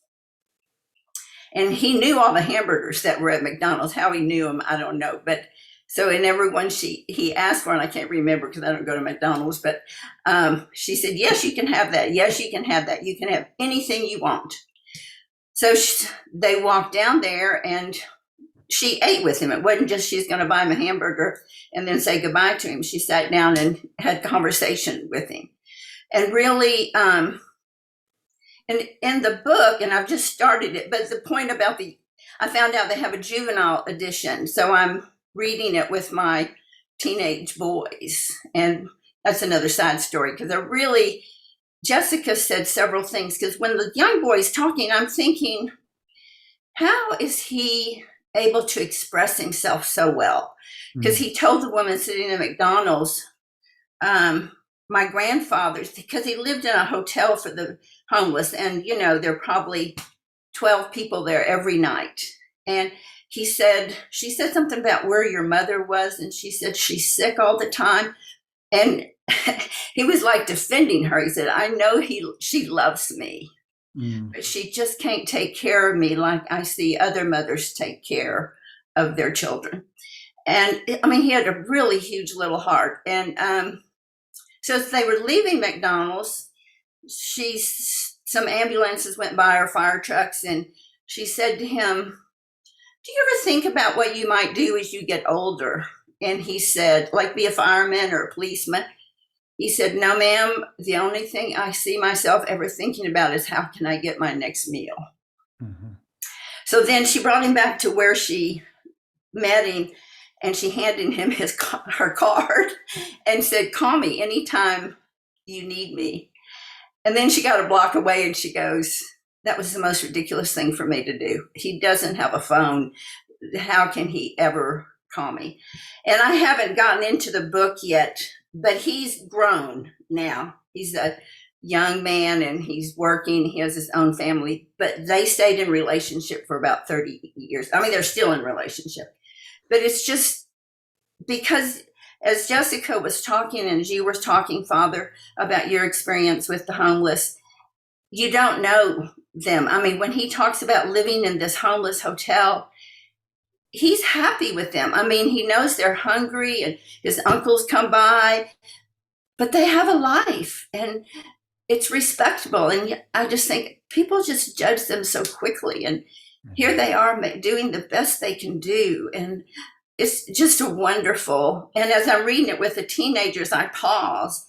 And he knew all the hamburgers that were at McDonald's. How he knew them, I don't know. But so in every one he asked for, and I can't remember because I don't go to McDonald's, but she said, yes, you can have that. Yes, you can have that. You can have anything you want. So they walked down there, and she ate with him. It wasn't just she's going to buy him a hamburger and then say goodbye to him. She sat down and had conversation with him. And really, and in the book, and I've just started it, but the point about I found out they have a juvenile edition. So I'm reading it with my teenage boys. And that's another side story because Jessica said several things, because when the young boy's talking, I'm thinking, how is he able to express himself so well? Because he told the woman sitting at McDonald's, my grandfather's, because he lived in a hotel for the homeless, and there are probably 12 people there every night. And she said something about where your mother was, and she said she's sick all the time. And he was like defending her. He said, I know she loves me, but she just can't take care of me like I see other mothers take care of their children. And I mean, he had a really huge little heart. And so as they were leaving McDonald's, some ambulances went by, or fire trucks, and she said to him, do you ever think about what you might do as you get older? And he said, like be a fireman or a policeman. He said, no, ma'am, the only thing I see myself ever thinking about is how can I get my next meal? Mm-hmm. So then she brought him back to where she met him, and she handed him her card and said, call me anytime you need me. And then she got a block away, and she goes, that was the most ridiculous thing for me to do. He doesn't have a phone. How can he ever call me? And I haven't gotten into the book yet, but he's grown now. He's a young man, and he's working. He has his own family, but they stayed in relationship for about 30 years. I mean, they're still in relationship, but it's just because as Jessica was talking, and you were talking, Father, about your experience with the homeless, you don't know them. I mean, when he talks about living in this homeless hotel, he's happy with them. I mean, he knows they're hungry, and his uncles come by, but they have a life, and it's respectable. And I just think people just judge them so quickly. And here they are doing the best they can do. And it's just a wonderful. And as I'm reading it with the teenagers, I pause,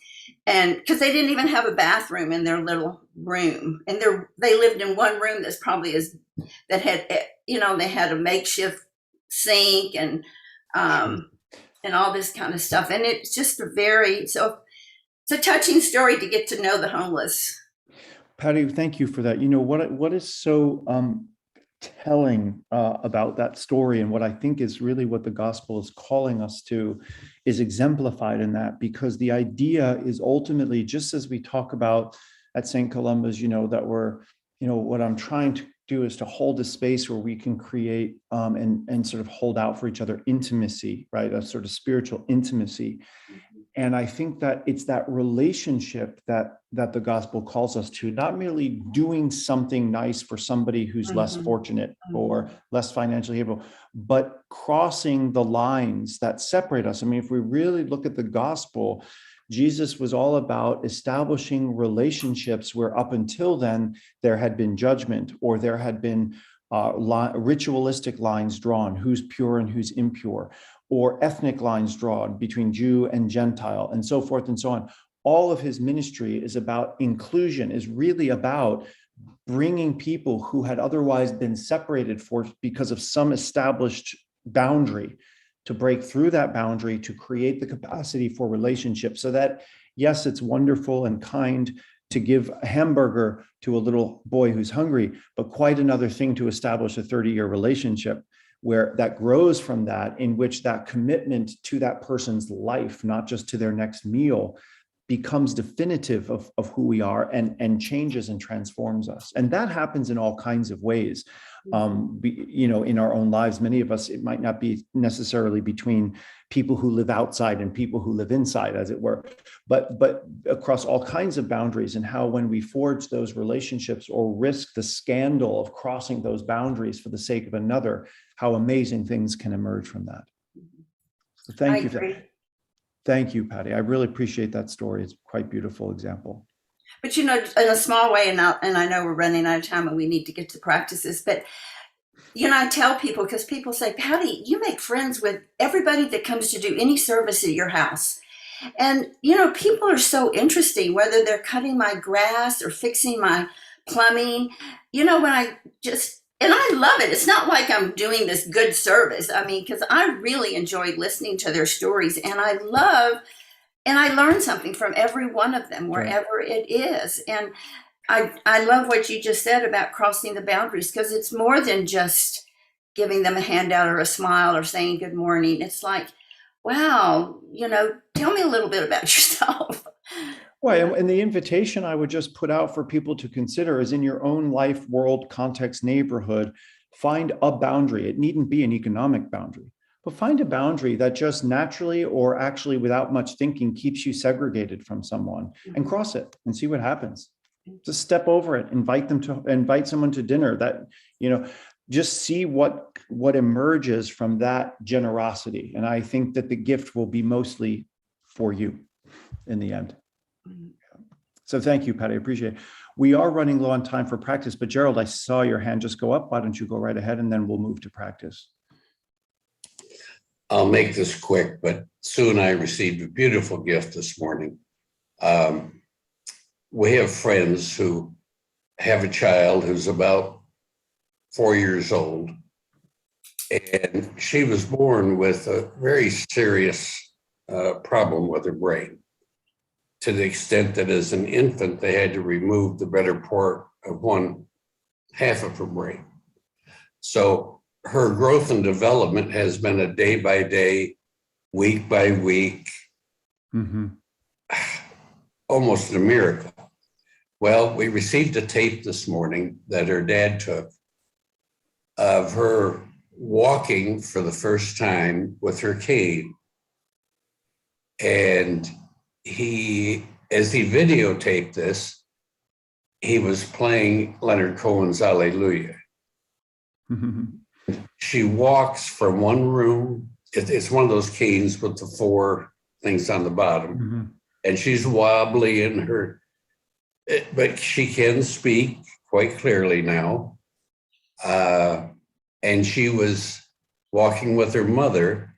and because they didn't even have a bathroom in their little room, and they lived in one room that's probably that had, they had a makeshift sink and all this kind of stuff. And it's just it's a touching story to get to know the homeless. Patty, thank you for that. What is so telling about that story, and what I think is really what the gospel is calling us to, is exemplified in that, because the idea is ultimately, just as we talk about at St. Columba's, that we're, what I'm trying to do is to hold a space where we can create and sort of hold out for each other intimacy, right? A sort of spiritual intimacy. And I think that it's that relationship that the gospel calls us to, not merely doing something nice for somebody who's less fortunate or less financially able, but crossing the lines that separate us. I mean, if we really look at the gospel, Jesus was all about establishing relationships where up until then there had been judgment, or there had been ritualistic lines drawn, who's pure and who's impure, or ethnic lines drawn between Jew and Gentile, and so forth and so on. All of his ministry is about inclusion, is really about bringing people who had otherwise been separated because of some established boundary, to break through that boundary, to create the capacity for relationship. So that, yes, it's wonderful and kind to give a hamburger to a little boy who's hungry, but quite another thing to establish a 30-year relationship where that grows from that, in which that commitment to that person's life, not just to their next meal, becomes definitive of who we are, and changes and transforms us. And that happens in all kinds of ways. In our own lives, many of us, it might not be necessarily between people who live outside and people who live inside, as it were, but across all kinds of boundaries, and how when we forge those relationships or risk the scandal of crossing those boundaries for the sake of another, how amazing things can emerge from that. So thank you for that. Thank you, Patty. I really appreciate that story. It's quite a beautiful example. But in a small way, and I know we're running out of time and we need to get to practices, but I tell people, because people say, Patty, you make friends with everybody that comes to do any service at your house. And, people are so interesting, whether they're cutting my grass or fixing my plumbing, and I love it. It's not like I'm doing this good service. I mean, because I really enjoy listening to their stories, and I learn something from every one of them, wherever it is. And I love what you just said about crossing the boundaries, because it's more than just giving them a handout or a smile or saying good morning. It's like, wow, tell me a little bit about yourself. Well, and the invitation I would just put out for people to consider is, in your own life, world, context, neighborhood, find a boundary. It needn't be an economic boundary, but find a boundary that just naturally, or actually without much thinking, keeps you segregated from someone, and cross it and see what happens. Just step over it, invite someone to dinner, that, just see what emerges from that generosity. And I think that the gift will be mostly for you in the end. So thank you, Patty. I appreciate it. We are running low on time for practice, but Gerald, I saw your hand just go up. Why don't you go right ahead, and then we'll move to practice. I'll make this quick, but Sue and I received a beautiful gift this morning. We have friends who have a child who's about 4 years old, and she was born with a very serious problem with her brain, to the extent that as an infant, they had to remove the better part of one half of her brain. So her growth and development has been a day by day, week by week, almost a miracle. Well, we received a tape this morning that her dad took of her walking for the first time with her cane. And as he videotaped this, he was playing Leonard Cohen's Alleluia. She walks from one room. It's one of those canes with the 4 things on the bottom, and she's wobbly in her, but she can speak quite clearly now. And she was walking with her mother,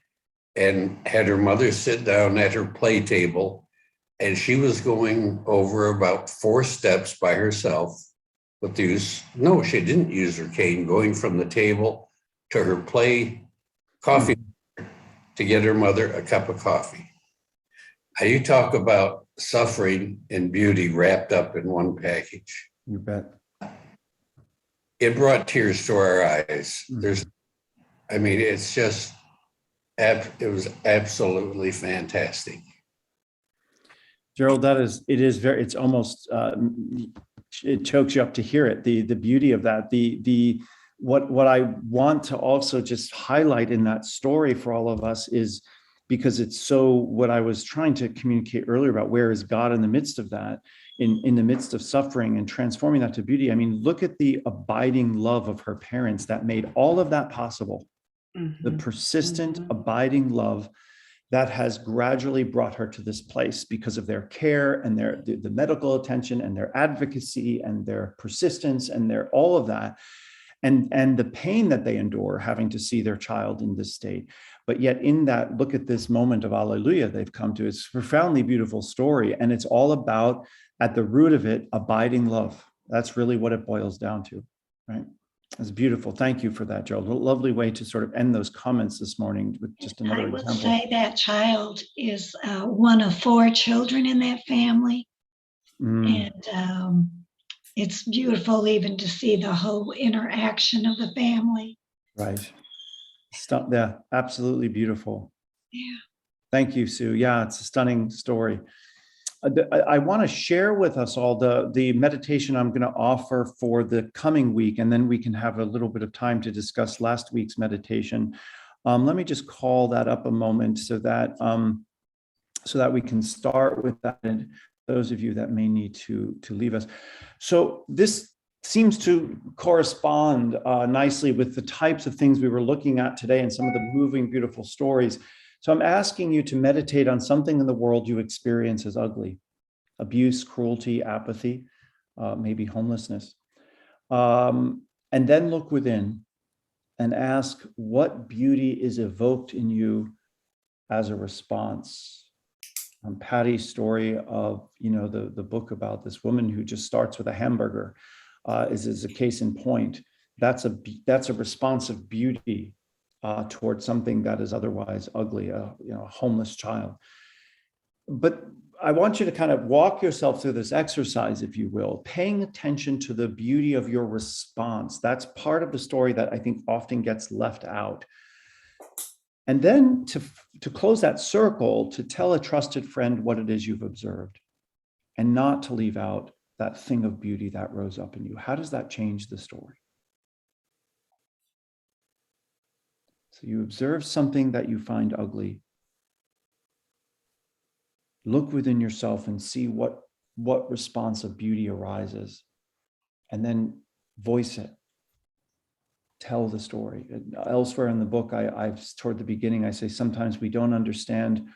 and had her mother sit down at her play table, and she was going over about 4 steps by herself with no, she didn't use her cane, going from the table to her play coffee to get her mother a cup of coffee. Now, you talk about suffering and beauty wrapped up in one package. You bet. it brought tears to our eyes. Mhm. It's just, it was absolutely fantastic. Gerald, it is very, it's almost, it chokes you up to hear it. The beauty of that, what I want to also just highlight in that story for all of us is, because it's so, what I was trying to communicate earlier about where is God in the midst of that, in the midst of suffering and transforming that to beauty. I mean, look at the abiding love of her parents that made all of that possible. The persistent, abiding love that has gradually brought her to this place because of their care and the medical attention and their advocacy and their persistence and their all of that, and the pain that they endure having to see their child in this state. But yet in that, look at this moment of alleluia they've come to. It's a profoundly beautiful story, and it's all about, at the root of it, abiding love. That's really what it boils down to, right? That's beautiful. Thank you for that, Joe. Lovely way to sort of end those comments this morning with just another I would example. say that child is one of 4 children in that family. And it's beautiful even to see the whole interaction of the family. Right. Yeah, absolutely beautiful. Yeah. Thank you, Sue. Yeah, it's a stunning story. I want to share with us all the meditation I'm going to offer for the coming week, and then we can have a little bit of time to discuss last week's meditation. Let me just call that up a moment so that we can start with that, and those of you that may need to leave us. So this seems to correspond nicely with the types of things we were looking at today and some of the moving, beautiful stories. So I'm asking you to meditate on something in the world you experience as ugly: abuse, cruelty, apathy, maybe homelessness. And then look within and ask what beauty is evoked in you as a response. Patty's story of, the book about this woman who just starts with a hamburger is a case in point. That's a response of beauty towards something that is otherwise ugly, a homeless child. But I want you to kind of walk yourself through this exercise, if you will, paying attention to the beauty of your response. That's part of the story that I think often gets left out. And then to close that circle, to tell a trusted friend what it is you've observed, and not to leave out that thing of beauty that rose up in you. How does that change the story? So you observe something that you find ugly. Look within yourself and see what response of beauty arises, and then voice it. Tell the story. Elsewhere in the book, I've toward the beginning, I say sometimes we don't understand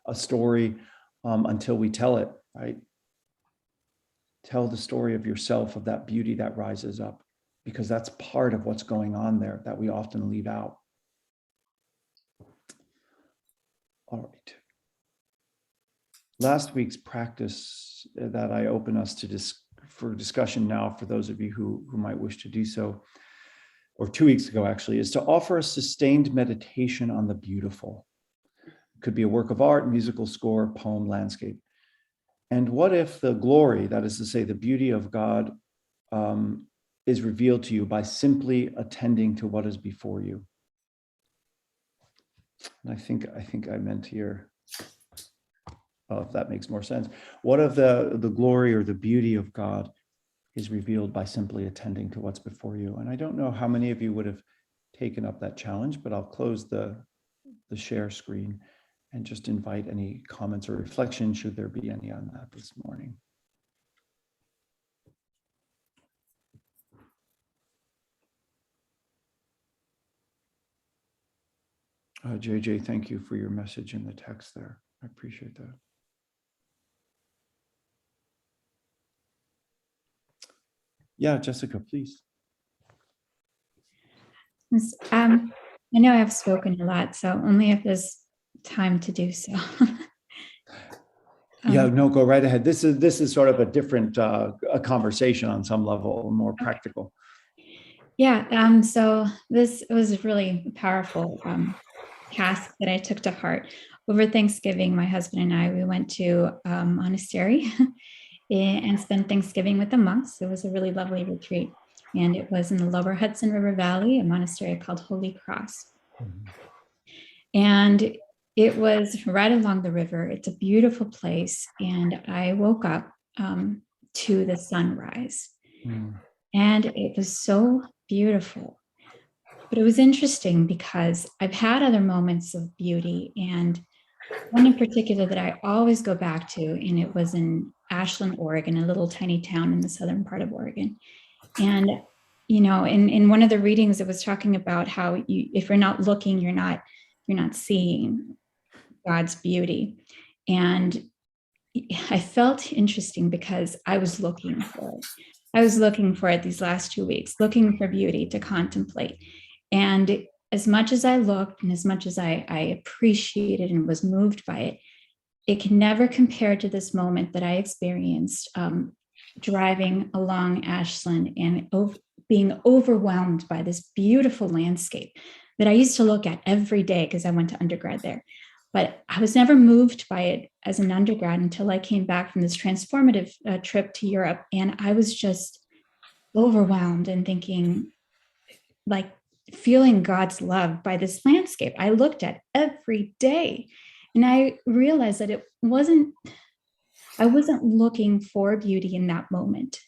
a story until we tell it, right? Tell the story of yourself, of that beauty that rises up, because that's part of what's going on there that we often leave out. All right. Last week's practice that I open us to for discussion now, for those of you who might wish to do so, or 2 weeks ago actually, is to offer a sustained meditation on the beautiful. It could be a work of art, musical score, poem, landscape. And what if the glory, that is to say, the beauty of God, is revealed to you by simply attending to what is before you? And I think I meant here, if that makes more sense. What if the glory or the beauty of God is revealed by simply attending to what's before you? And I don't know how many of you would have taken up that challenge, but I'll close the share screen and just invite any comments or reflection, should there be any, on that this morning. JJ, thank you for your message in the text there. I appreciate that. Yeah, Jessica, please. I know I've spoken a lot, so only if there's time to do so. Yeah, no, go right ahead. This is sort of a different a conversation on some level, more practical. Yeah, so this was really a powerful task that I took to heart. Over Thanksgiving, my husband and I, we went to a monastery and spent Thanksgiving with the monks. It was a really lovely retreat. And it was in the lower Hudson River Valley, a monastery called Holy Cross. And it was right along the river. It's a beautiful place. And I woke up to the sunrise. And it was so beautiful. But it was interesting because I've had other moments of beauty, and one in particular that I always go back to, and it was in Ashland, Oregon, a little tiny town in the southern part of Oregon. And, you know, in one of the readings, it was talking about how if you're not looking, you're not seeing God's beauty. And I felt interesting because I was looking for it. I was looking for it these last 2 weeks, looking for beauty to contemplate. And as much as I looked and as much as I appreciated and was moved by it, it can never compare to this moment that I experienced driving along Ashland and being overwhelmed by this beautiful landscape that I used to look at every day because I went to undergrad there. But I was never moved by it as an undergrad until I came back from this transformative trip to Europe. And I was just overwhelmed and thinking, like, feeling God's love by this landscape I looked at every day. And I realized that I wasn't looking for beauty in that moment.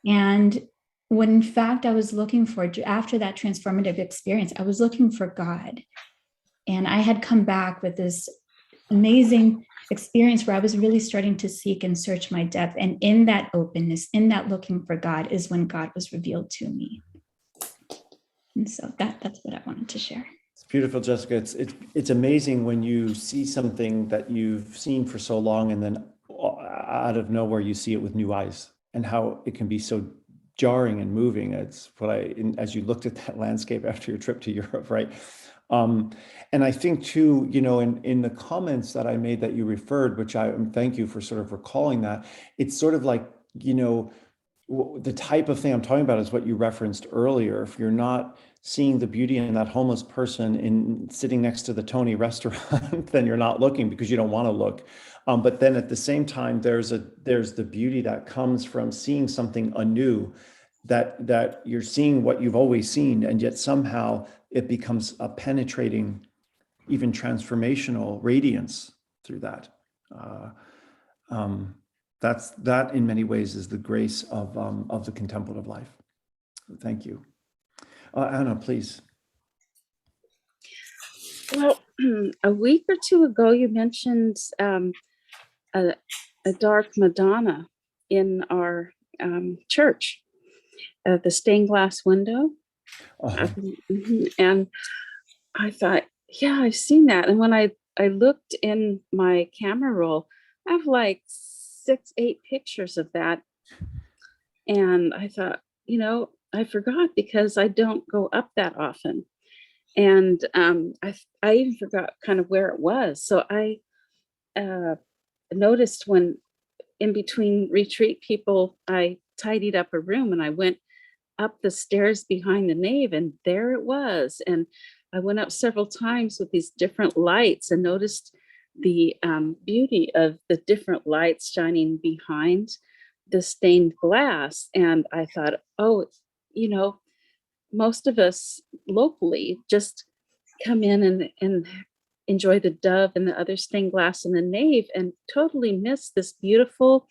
And when in fact I was looking for, after that transformative experience, I was looking for God. And I had come back with this amazing experience where I was really starting to seek and search my depth. And in that openness, in that looking for God, is when God was revealed to me. And so that's what I wanted to share. It's beautiful, Jessica. It's amazing when you see something that you've seen for so long, and then out of nowhere you see it with new eyes, and how it can be so jarring and moving. It's as you looked at that landscape after your trip to Europe, right? And I think too, you know, in the comments that I made that you referred, which thank you for sort of recalling that. It's sort of like, you know, the type of thing I'm talking about is what you referenced earlier. If you're not seeing the beauty in that homeless person sitting next to the Tony restaurant, then you're not looking because you don't want to look. But then at the same time, there's the beauty that comes from seeing something anew, that you're seeing what you've always seen, and yet somehow it becomes a penetrating, even transformational radiance through that. That in many ways is the grace of the contemplative life. Thank you. Anna, please. Well, a week or two ago, you mentioned a dark Madonna in our church, the stained glass window. And I thought, yeah, I've seen that. And when I looked in my camera roll, I have like 6-8 pictures of that. And I thought, you know, I forgot because I don't go up that often. And I even forgot kind of where it was. So I noticed when in between retreat people, I tidied up a room and I went up the stairs behind the nave, and there it was. And I went up several times with these different lights and noticed the beauty of the different lights shining behind the stained glass. And I thought, oh, you know, most of us locally just come in and enjoy the dove and the other stained glass in the nave and totally miss this beautiful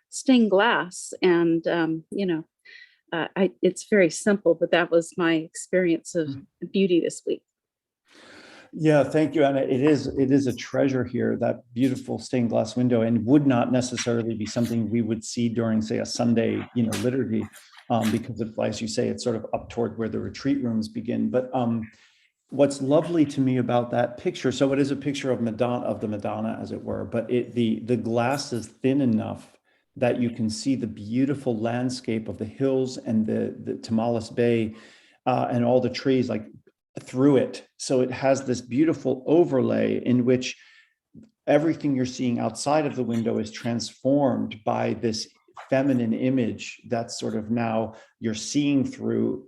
stained glass. And, you know, it's very simple, but that was my experience of beauty this week. Yeah, thank you, Anna. It is a treasure here, that beautiful stained glass window, and would not necessarily be something we would see during, say, a Sunday, you know, liturgy, because of, as you say, it's sort of up toward where the retreat rooms begin. But what's lovely to me about that picture, so it is a picture of the Madonna, as it were, but the glass is thin enough that you can see the beautiful landscape of the hills and the Tamales Bay and all the trees like through it. So it has this beautiful overlay in which everything you're seeing outside of the window is transformed by this feminine image that's sort of now you're seeing through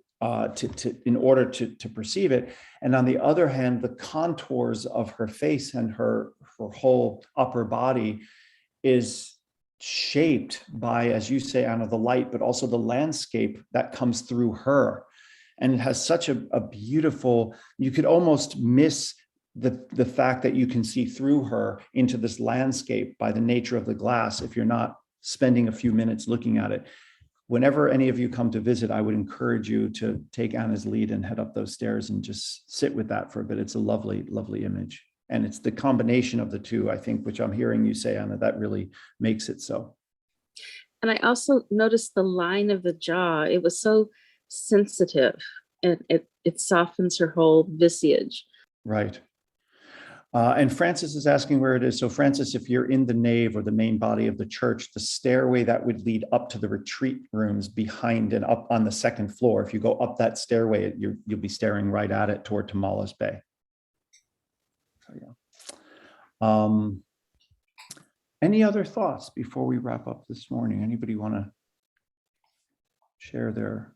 in order to perceive it. And on the other hand, the contours of her face and her whole upper body is shaped by, as you say, Anna, the light, but also the landscape that comes through her. And it has such a beautiful, you could almost miss the fact that you can see through her into this landscape by the nature of the glass if you're not spending a few minutes looking at it. Whenever any of you come to visit, I would encourage you to take Anna's lead and head up those stairs and just sit with that for a bit. It's a lovely, lovely image. And it's the combination of the two, I think, which I'm hearing you say, Anna, that really makes it so. And I also noticed the line of the jaw. It was so sensitive, and it softens her whole visage. Right. And Francis is asking where it is. So Francis, if you're in the nave or the main body of the church, the stairway that would lead up to the retreat rooms behind and up on the second floor, if you go up that stairway, you'll be staring right at it toward Tamales Bay. So, yeah. Any other thoughts before we wrap up this morning? Anybody want to share their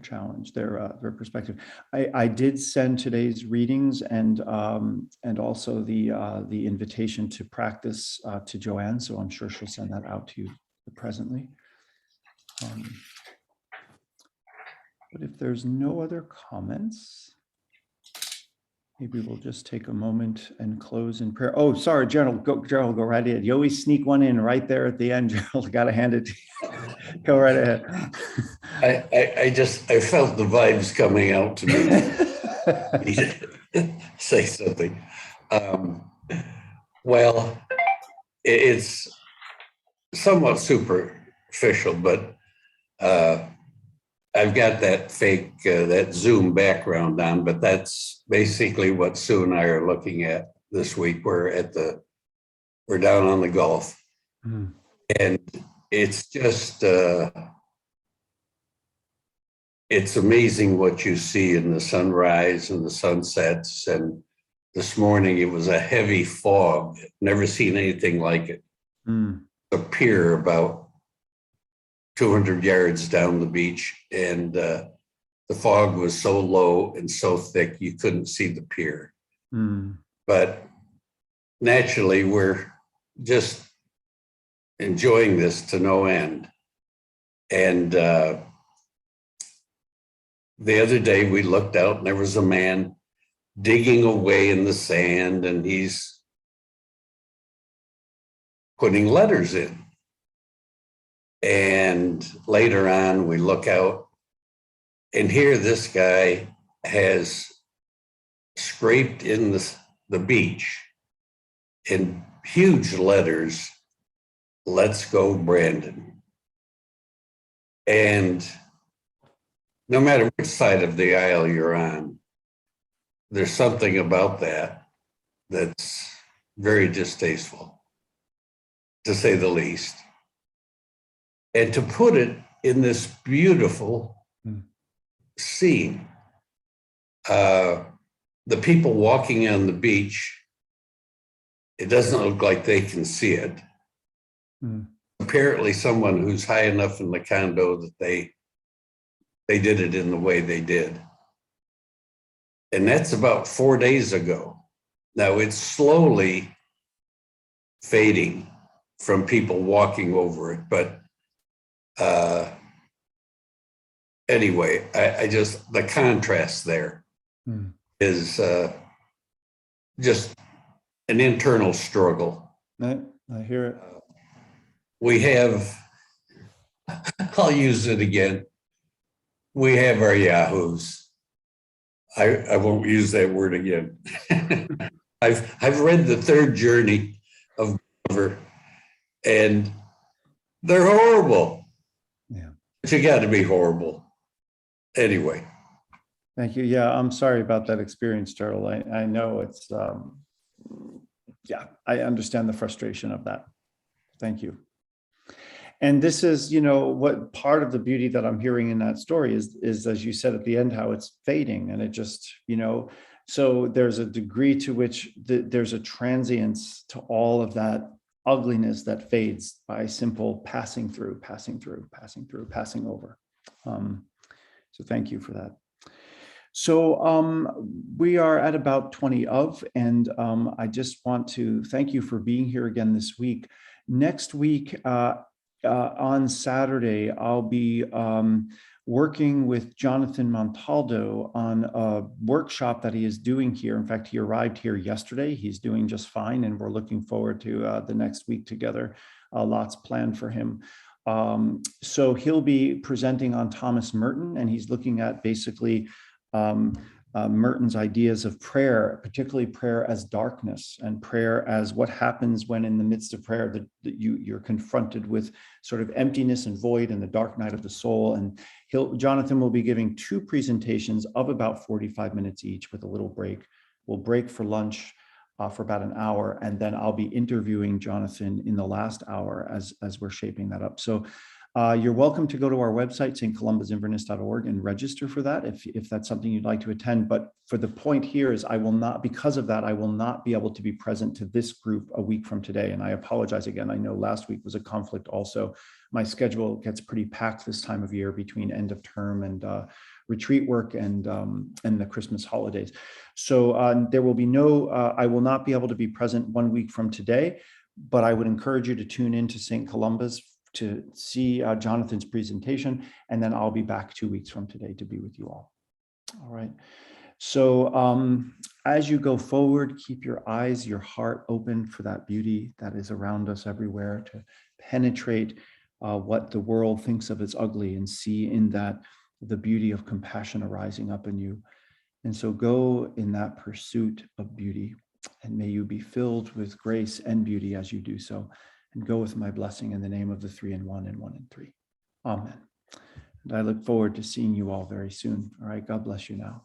challenge, their perspective? I did send today's readings and also the invitation to practice to Joanne, so I'm sure she'll send that out to you presently. But if there's no other comments, maybe we'll just take a moment and close in prayer. Oh, sorry, Gerald, go right ahead. You always sneak one in right there at the end, Gerald. Got to hand it to you. Go right ahead. I felt the vibes coming out to me. Say something. Well, it's somewhat superficial, but I've got that fake, that Zoom background on, but that's basically what Sue and I are looking at this week. We're down on the Gulf, and it's just, it's amazing what you see in the sunrise and the sunsets. And this morning it was a heavy fog. Never seen anything like it. A pier about 200 yards down the beach, and the fog was so low and so thick you couldn't see the pier. But naturally, we're just enjoying this to no end. And the other day we looked out and there was a man digging away in the sand, and he's putting letters in. And later on, we look out, and here this guy has scraped in the beach in huge letters, "Let's go, Brandon." And no matter which side of the aisle you're on, there's something about that that's very distasteful, to say the least. And to put it in this beautiful scene, the people walking on the beach, it doesn't look like they can see it. Apparently someone who's high enough in the condo that they did it in the way they did. And that's about 4 days ago. Now it's slowly fading from people walking over it, but anyway, I just, the contrast there is just an internal struggle. I hear it. We have, I'll use it again. We have our yahoos. I won't use that word again. I've read the third journey of Gulliver, and they're horrible. Yeah. But you got to be horrible. Anyway. Thank you. Yeah, I'm sorry about that experience, Gerald. I know it's, yeah, I understand the frustration of that. Thank you. And this is, you know, what part of the beauty that I'm hearing in that story is, as you said at the end, how it's fading, and it just, you know, so there's a degree to which there's a transience to all of that ugliness that fades by simple passing through, passing over. So thank you for that. So we are at about 20 of, and I just want to thank you for being here again this week. Next week, on Saturday, I'll be working with Jonathan Montaldo on a workshop that he is doing here. In fact, he arrived here yesterday. He's doing just fine, and we're looking forward to the next week together. Lots planned for him. So he'll be presenting on Thomas Merton, and he's looking at basically Merton's ideas of prayer, particularly prayer as darkness and prayer as what happens when in the midst of prayer that you're confronted with sort of emptiness and void and the dark night of the soul. And Jonathan will be giving 2 presentations of about 45 minutes each with a little break. We'll break for lunch for about an hour, and then I'll be interviewing Jonathan in the last hour as we're shaping that up. So you're welcome to go to our website, stcolumbusinverness.org, and register for that if that's something you'd like to attend. But for the point here is because of that, I will not be able to be present to this group a week from today. And I apologize again. I know last week was a conflict also. My schedule gets pretty packed this time of year between end of term and retreat work and the Christmas holidays. So there will be I will not be able to be present 1 week from today, but I would encourage you to tune in to St. Columba's to see Jonathan's presentation, and then I'll be back 2 weeks from today to be with you all. All right. So as you go forward, keep your eyes, your heart open for that beauty that is around us everywhere, to penetrate what the world thinks of as ugly and see in that the beauty of compassion arising up in you. And so go in that pursuit of beauty, and may you be filled with grace and beauty as you do so. And go with my blessing in the name of the 3 in 1 and 1 in 3. Amen. And I look forward to seeing you all very soon. All right. God bless you now.